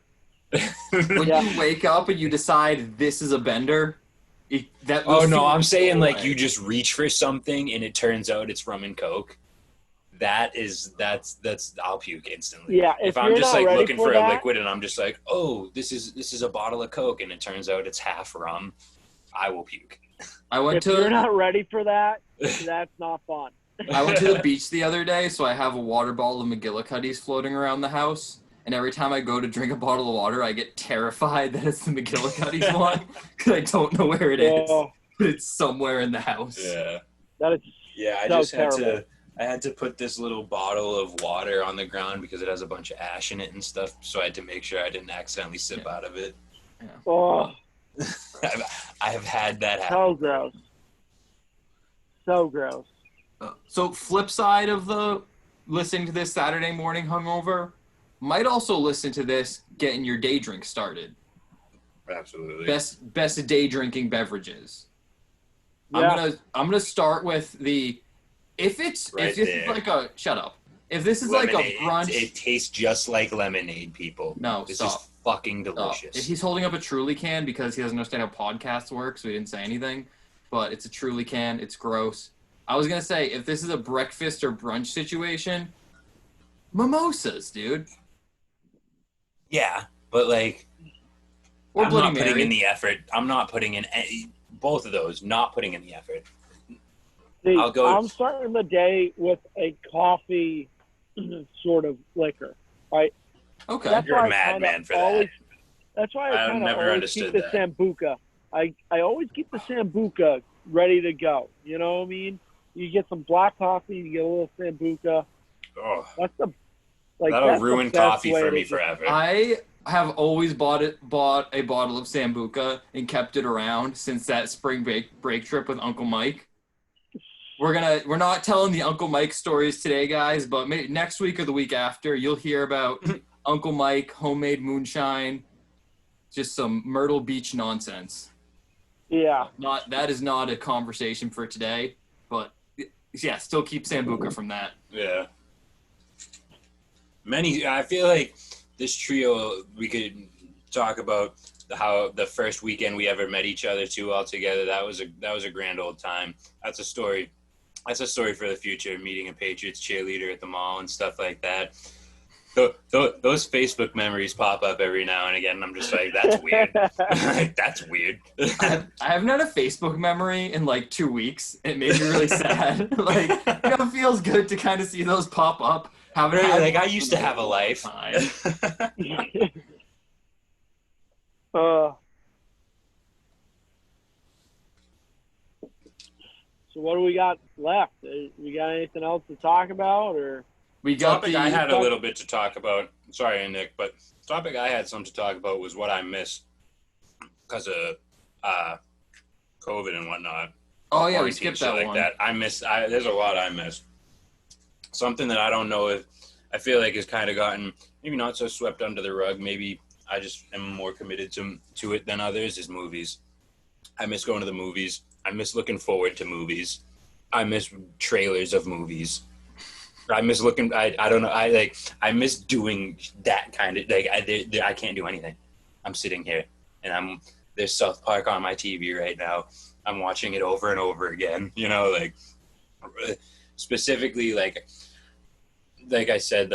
When you wake up and you decide this is a bender, Oh no, I'm saying like you just reach for something and it turns out it's rum and coke. That's I'll puke instantly. Yeah, if I'm just like looking for a liquid and I'm just like, oh, this is a bottle of Coke and it turns out it's half rum, I will puke. If you're not ready for that, that's not fun. I went to the beach the other day, so I have a water bottle of McGillicuddy's floating around the house. And every time I go to drink a bottle of water, I get terrified that it's the McGillicuddy's one because I don't know where it is. But it's somewhere in the house. Yeah. That is I so just terrible. I had to put this little bottle of water on the ground because it has a bunch of ash in it and stuff. So I had to make sure I didn't accidentally sip out of it. Yeah. Oh, I have had that happen. so gross. So gross. So flip side of the listening to this Saturday morning hungover, might also listen to this getting your day drink started. Absolutely. Best day drinking beverages. Yeah. I'm gonna start with if this is like a brunch. It tastes just like lemonade, people. No, it's stop. just fucking delicious. If he's holding up a Truly can because he doesn't understand how podcasts work, so he didn't say anything. But it's a Truly can. It's gross. I was gonna say if this is a breakfast or brunch situation, mimosas, dude. Yeah, but like, Or I'm Bloody not putting Mary. in the effort. I'm not putting in both of those. Not putting in the effort. See, I'll go. I'm starting the day with a coffee sort of liquor, right? Okay. That's You're why a madman for always, that. That's why I I've kind of never always keep understood the Sambuca. I always keep the Sambuca ready to go. You know what I mean? You get some black coffee, you get a little Sambuca. Oh, That'll ruin coffee for me forever. I have always bought a bottle of Sambuca and kept it around since that spring break trip with Uncle Mike. We're not telling the Uncle Mike stories today, guys, but maybe next week or the week after, you'll hear about Uncle Mike, homemade moonshine, just some Myrtle Beach nonsense. Yeah. That is not a conversation for today, but yeah, still keep Sambuca from that. Yeah. I feel like this trio, we could talk about how the first weekend we ever met each other two all together. That was a grand old time. That's a story for the future, meeting a Patriots cheerleader at the mall and stuff like that. Those Facebook memories pop up every now and again, and I'm just like, that's weird. That's weird. I haven't had a Facebook memory in like 2 weeks. It made me really sad. Like, it feels good to kind of see those pop up. I used to have a life. So what do we got left? We got anything else to talk about, or? We got I had a little bit to talk about. Sorry, Nick, but the topic I had some to talk about was what I missed because of COVID and whatnot. Oh yeah, we skipped that like one. There's a lot I missed. Something that I don't know if I feel like has kind of gotten maybe not so swept under the rug. Maybe I just am more committed to it than others. Is movies. I miss going to the movies. I miss looking forward to movies. I miss trailers of movies. I miss looking. I don't know. I miss doing that kind of I can't do anything. I'm sitting here and there's South Park on my TV right now. I'm watching it over and over again. You know, like specifically like I said,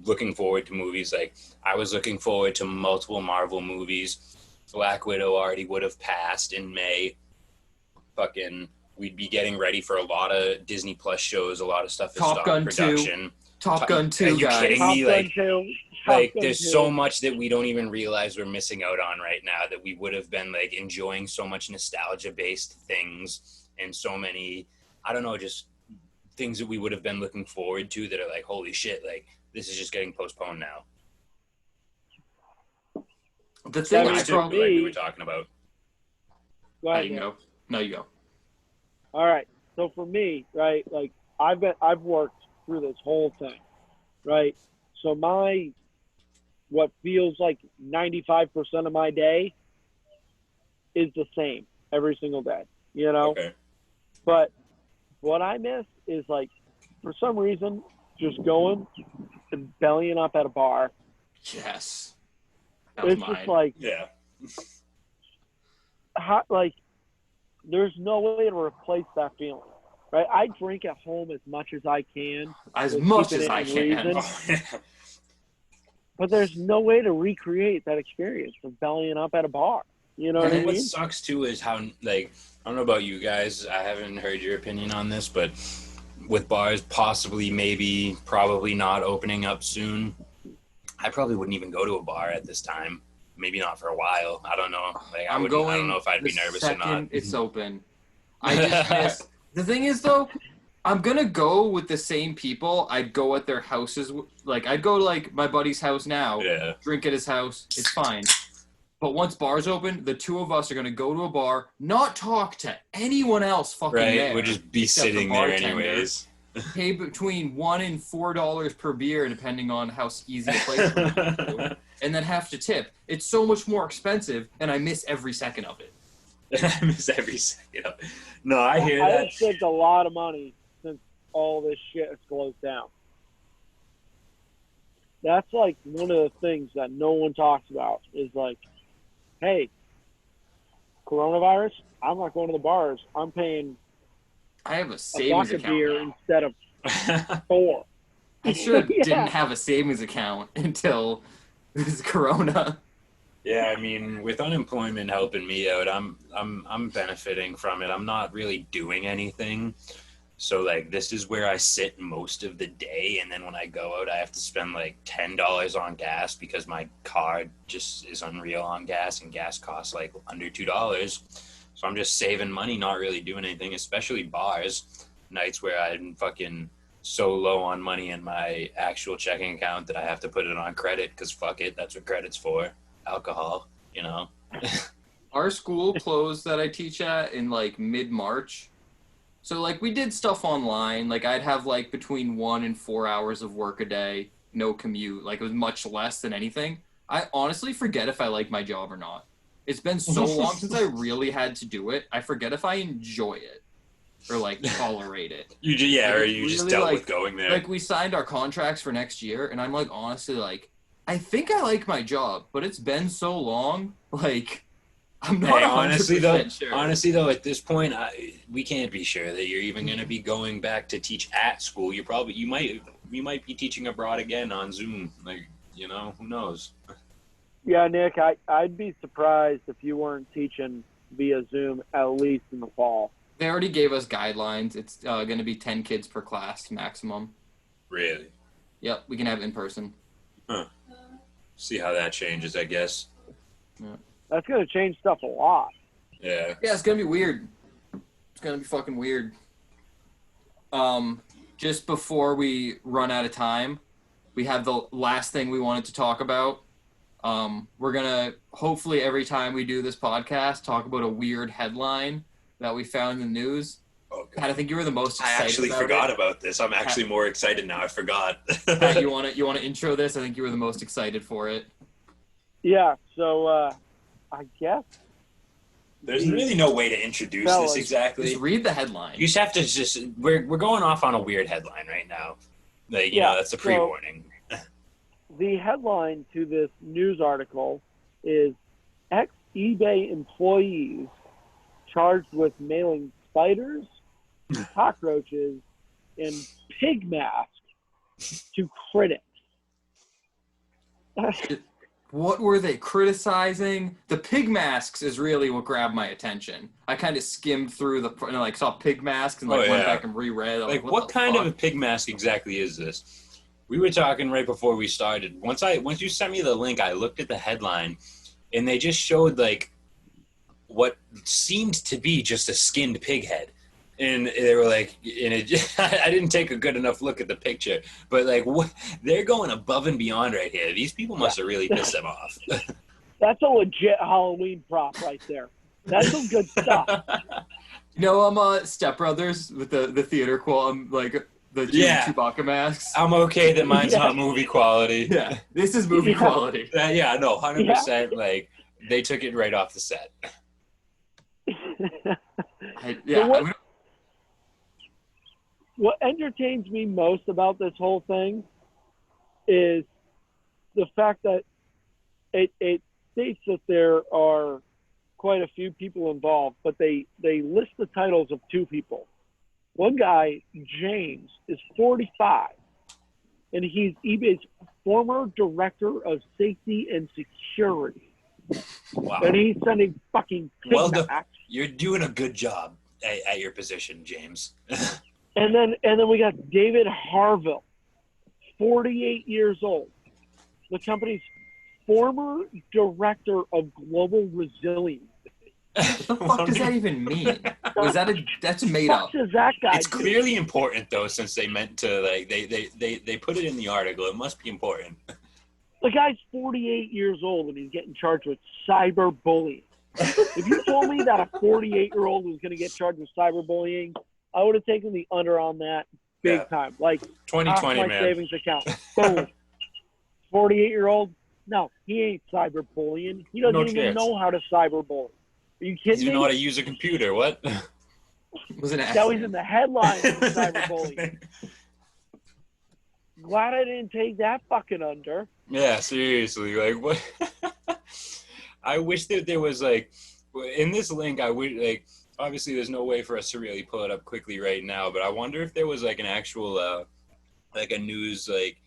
looking forward to movies. Like I was looking forward to multiple Marvel movies. Black Widow already would have passed in May. We'd be getting ready for a lot of Disney Plus shows. A lot of stuff is Top Gun production. 2. Top Gun 2, Are you guys. kidding me? There's 2. so much that we don't even realize we're missing out on right now that we would have been like enjoying so much nostalgia-based things and so many, I don't know, just things that we would have been looking forward to that are like, holy shit, like this is just getting postponed now. The thing we were talking about. Go ahead, you go. No, you go. All right. So for me, right, like I've worked through this whole thing, right? So what feels like 95% of my day is the same every single day, you know? Okay. But what I miss is like, for some reason, just going and bellying up at a bar. Yes. That was It's mine. just like, yeah. there's no way to replace that feeling, right? I drink at home as much as I can. As much as I can. But there's no way to recreate that experience of bellying up at a bar. You know what I mean? What sucks too is how, like, I don't know about you guys. I haven't heard your opinion on this, but with bars possibly, maybe, probably not opening up soon, I probably wouldn't even go to a bar at this time. Maybe not for a while. I don't know. Like, I don't know if I'd be nervous or not. It's open. I just miss. The thing is, though, I'm gonna go with the same people. I'd go at their houses. Like, I'd go to, like, my buddy's house now. Yeah. Drink at his house. It's fine. But once bars open, the two of us are gonna go to a bar, not talk to anyone else fucking there. Right. We'll just be sitting there anyways. Pay between $1 and $4 per beer, depending on how easy the place is, and then have to tip. It's so much more expensive, and I miss every second of it. I miss every second of it. No, I hear that. I've saved a lot of money since all this shit has closed down. That's like one of the things that no one talks about is like, hey, coronavirus, I'm not going to the bars. I'm paying I have a savings account beer now. instead of 4. I sure didn't have a savings account until this corona. Yeah, I mean, with unemployment helping me out, I'm benefiting from it. I'm not really doing anything. So, like, this is where I sit most of the day, and then when I go out, I have to spend, like, $10 on gas because my car just is unreal on gas, and gas costs, like, under $2. So I'm just saving money, not really doing anything, especially bars, nights where I'm fucking so low on money in my actual checking account that I have to put it on credit because fuck it, that's what credit's for. Alcohol, you know. Our school closed that I teach at in, like, mid-March. So, like, we did stuff online. Like, I'd have, like, between 1 and 4 hours of work a day, no commute. Like, it was much less than anything. I honestly forget if I like my job or not. It's been so long since I really had to do it. I forget if I enjoy it or, like, tolerate it. Or you just dealt with going there. Like, we signed our contracts for next year, and I'm, like, honestly, like, I think I like my job, but it's been so long, like... I'm not honestly sure. though, at this point, we can't be sure that you're even going to be going back to teach at school. You might be teaching abroad again on Zoom. Like, you know, who knows? Yeah, Nick, I'd be surprised if you weren't teaching via Zoom at least in the fall. They already gave us guidelines. It's going to be 10 kids per class maximum. Really? Yep, we can have in person. Huh. See how that changes, I guess. Yeah. That's going to change stuff a lot. Yeah. Yeah, it's going to be weird. It's going to be fucking weird. Just before we run out of time, we have the last thing we wanted to talk about. We're going to, hopefully every time we do this podcast, talk about a weird headline that we found in the news. Oh, Pat, I think you were the most excited. I actually forgot about this. I'm actually more excited now. I forgot. Pat, you want to intro this? I think you were the most excited for it. Yeah, so... I guess. There's really no way to introduce this exactly. Just read the headline. You just have to we're going off on a weird headline right now. Like, you know, that's a pre-warning. The headline to this news article is ex-eBay employees charged with mailing spiders, cockroaches, and pig masks to critics. What were they criticizing? The pig masks is really what grabbed my attention. I kind of skimmed through saw pig masks and went back and reread. Like what kind of a pig mask exactly is this? We were talking right before we started. Once you sent me the link, I looked at the headline, and they just showed like what seemed to be just a skinned pig head. And they were like, I didn't take a good enough look at the picture, but like, what they're going above and beyond right here. These people must have really pissed them off. That's a legit Halloween prop right there. That's some good stuff. You know, I'm Step Brothers with the theater quote. I'm like the Chewbacca masks. I'm okay that mine's not movie quality. Yeah, this is movie quality. 100%. Like they took it right off the set. What entertains me most about this whole thing is the fact that it states that there are quite a few people involved, but they list the titles of two people. One guy, James, is 45, and he's eBay's former director of safety and security. Wow. And he's sending fucking pigmacks. You're doing a good job at your position, James. And then we got David Harville, 48 years old, the company's former director of global resilience. What the fuck does that even mean? That's made up? What does that guy It's do? clearly important though, since they meant to they put it in the article. It must be important. The guy's 48 years old and he's getting charged with cyberbullying. If you told me that a 48-year-old was going to get charged with cyberbullying, I would have taken the under on that big time. Like 2020, my man. savings account. Boom. 48-year-old? No, he ain't cyberbullying. He doesn't even know how to cyberbully. Are you kidding me? You know how to use a computer? What? Was an Now he's in the headlines for cyberbullying. Glad I didn't take that fucking under. Yeah, seriously. Like, what? I wish that there was, like, in this link, I wish, like, obviously there's no way for us to really pull it up quickly right now, but I wonder if there was, like, an actual, like, a news, like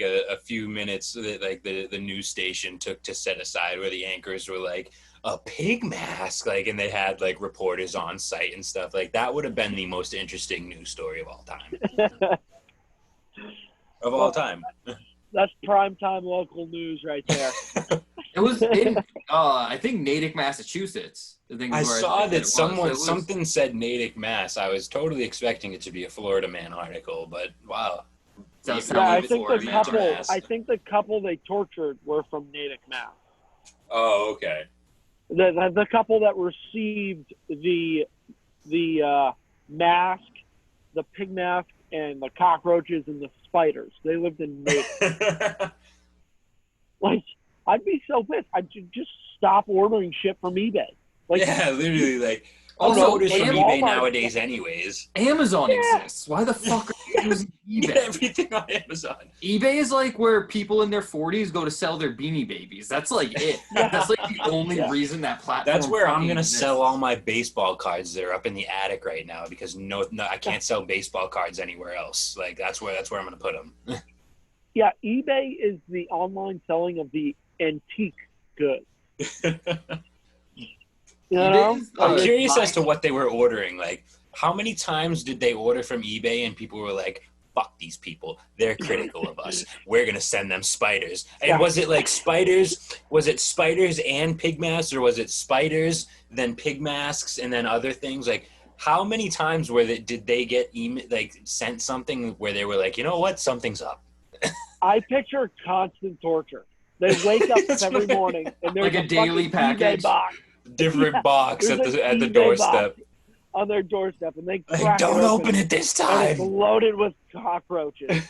a few minutes that, like, the news station took to set aside where the anchors were, like, a pig mask, like, and they had, like, reporters on site and stuff. Like, that would have been the most interesting news story of all time. Of all time. That's primetime local news right there. It was in, I think, Natick, Massachusetts. I saw that something said Natick, Mass. I was totally expecting it to be a Florida Man article, but wow. I think the couple they tortured were from Natick, Mass. Oh, okay. The couple that received the mask, the pig mask, and the cockroaches and the spiders. They lived in Natick. Like, I'd be so pissed. I'd just stop ordering shit from eBay. Like, yeah, literally, like, also, orders from eBay Walmart nowadays anyways. Amazon exists. Why the fuck are you using eBay? Get everything on Amazon. eBay is like where people in their 40s go to sell their Beanie Babies. That's like it. That's like the only reason that platform. That's where I'm gonna exists. sell all my baseball cards that are up in the attic right now because no, I can't sell baseball cards anywhere else. Like that's where I'm gonna put them. Yeah, eBay is the online selling of the antique goods. You know? I'm curious as to what they were ordering. Like, how many times did they order from eBay and people were like, fuck these people. They're critical of us. We're going to send them spiders. And was it like spiders? Was it spiders and pig masks, or was it spiders, then pig masks, and then other things? Like, how many times did they get sent something where they were like, you know what? Something's up. I picture constant torture. They wake up every morning and there's like a daily package. box. Different box at the doorstep. On their doorstep, and they like, don't open it this time. And it's loaded with cockroaches.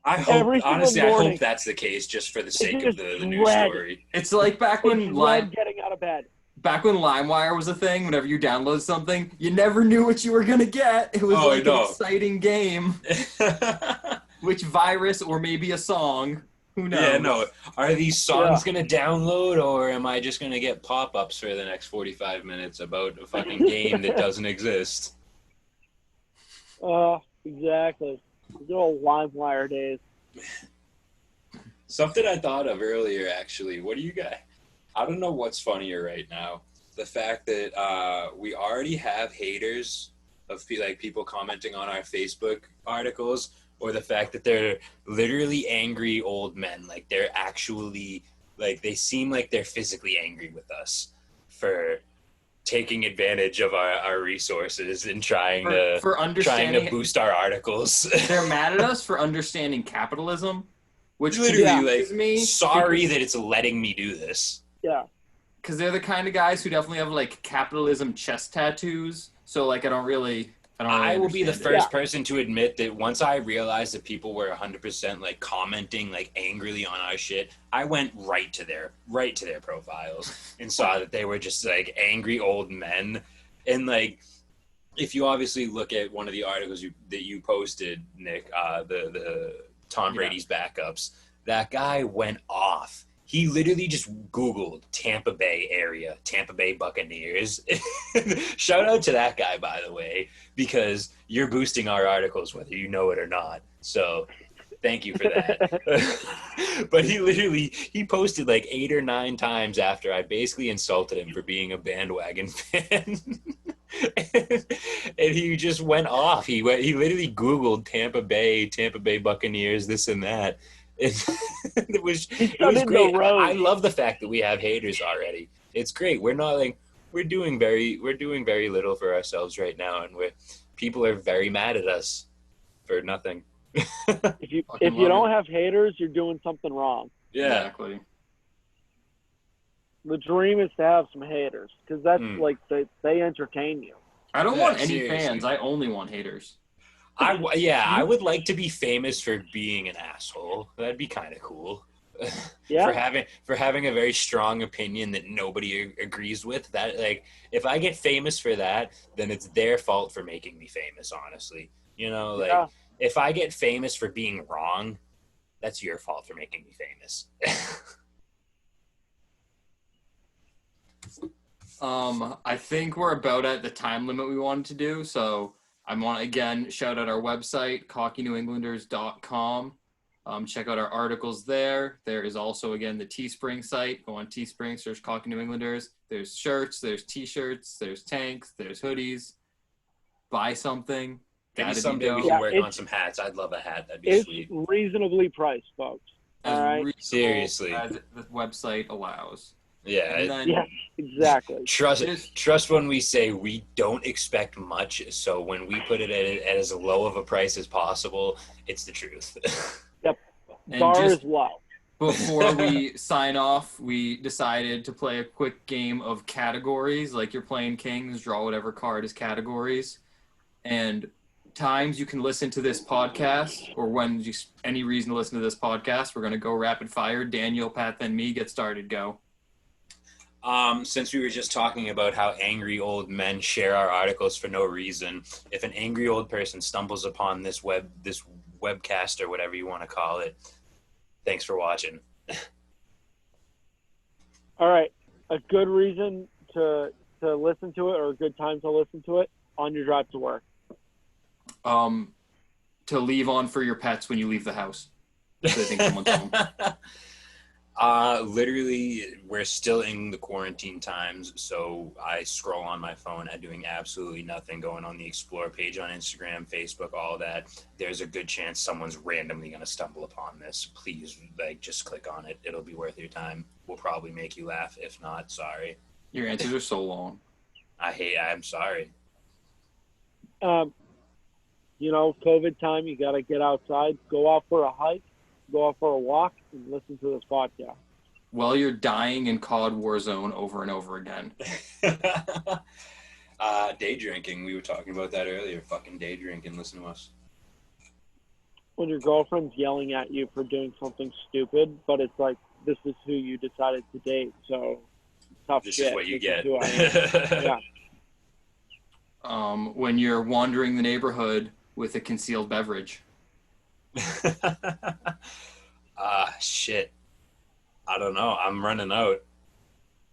I hope that's the case, just for the sake of the news story. It's like back when getting out of bed. Back when LimeWire was a thing, whenever you download something, you never knew what you were gonna get. It was an exciting game. Which virus or maybe a song. Who knows? Yeah, no. Are these songs going to download, or am I just going to get pop-ups for the next 45 minutes about a fucking game that doesn't exist? Exactly. Good old LimeWire days. Something I thought of earlier, actually. What do you guys... I don't know what's funnier right now. The fact that we already have haters of people commenting on our Facebook articles, or the fact that they're literally angry old men. Like, they're actually, like, they seem like they're physically angry with us for taking advantage of our resources and trying to boost our articles. They're mad at us for understanding capitalism, which literally, sorry that it's letting me do this. Yeah. Because they're the kind of guys who definitely have, like, capitalism chest tattoos. So, like, I will be the first person to admit that once I realized that people were 100% like commenting like angrily on our shit, I went right to their profiles and saw that they were just like angry old men. And like, if you obviously look at one of the articles that you posted, Nick, the Tom Brady's backups, that guy went off. He literally just Googled Tampa Bay area, Tampa Bay Buccaneers. Shout out to that guy, by the way, because you're boosting our articles whether you know it or not. So thank you for that. But he posted like 8 or 9 times after I basically insulted him for being a bandwagon fan. And he just went off. He literally Googled Tampa Bay Buccaneers, this and that. It was great. I love the fact that we have haters already. It's great. We're not like we're doing very little for ourselves right now, and people are very mad at us for nothing. If you don't have haters, you're doing something wrong. Yeah. Exactly. The dream is to have some haters because that's like they entertain you. I don't want any fans. I only want haters. I would like to be famous for being an asshole. That'd be kind of cool. Yeah. for having a very strong opinion that nobody agrees with. That, like, if I get famous for that, then it's their fault for making me famous. Honestly, like if I get famous for being wrong, that's your fault for making me famous. I think we're about at the time limit we wanted to do, so I want to again shout out our website, cockynewenglanders.com. Check out our articles there. There is also, again, the Teespring site. Go on Teespring, search Cocky New Englanders. There's shirts, there's T-shirts, there's tanks, there's hoodies. Buy something. Maybe someday we can work on some hats. I'd love a hat. That'd be sweet. It's reasonably priced, folks. All right. Seriously. As the website allows. Yeah. Yeah, exactly. Trust when we say we don't expect much, so when we put it at as low of a price as possible, it's the truth. Yep. And Bar is low. Before we sign off, we decided to play a quick game of categories. Like you're playing Kings, draw whatever card is categories. And times you can listen to this podcast, or when you any reason to listen to this podcast, we're going to go rapid fire. Daniel, Pat, then me. Get started. Go. Since we were just talking about how angry old men share our articles for no reason, if an angry old person stumbles upon this webcast or whatever you want to call it, thanks for watching. All right, a good reason to listen to it, or a good time to listen to it on your drive to work. To leave on for your pets when you leave the house. So they think someone's home. Literally, we're still in the quarantine times, so I scroll on my phone at doing absolutely nothing, going on the Explore page on Instagram, Facebook, all that. There's a good chance someone's randomly going to stumble upon this. Please, just click on it. It'll be worth your time. We'll probably make you laugh. If not, sorry. Your answers are so long. I'm sorry. COVID time, you got to get outside, go out for a hike, go out for a walk, and listen to this podcast. Well, you're dying in COD Warzone over and over again. Day drinking. We were talking about that earlier. Fucking day drinking. Listen to us. When your girlfriend's yelling at you for doing something stupid, but it's like, this is who you decided to date, so tough this shit. Is what you get. Yeah. When you're wandering the neighborhood with a concealed beverage. Shit. I don't know. I'm running out.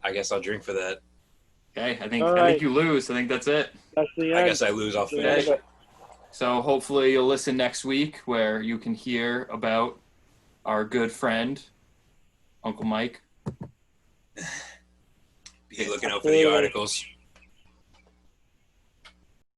I guess I'll drink for that. Okay, I think you lose. I think that's it. That's the end. I guess I lose. I'll finish. So hopefully you'll listen next week where you can hear about our good friend, Uncle Mike. Be looking out for the articles.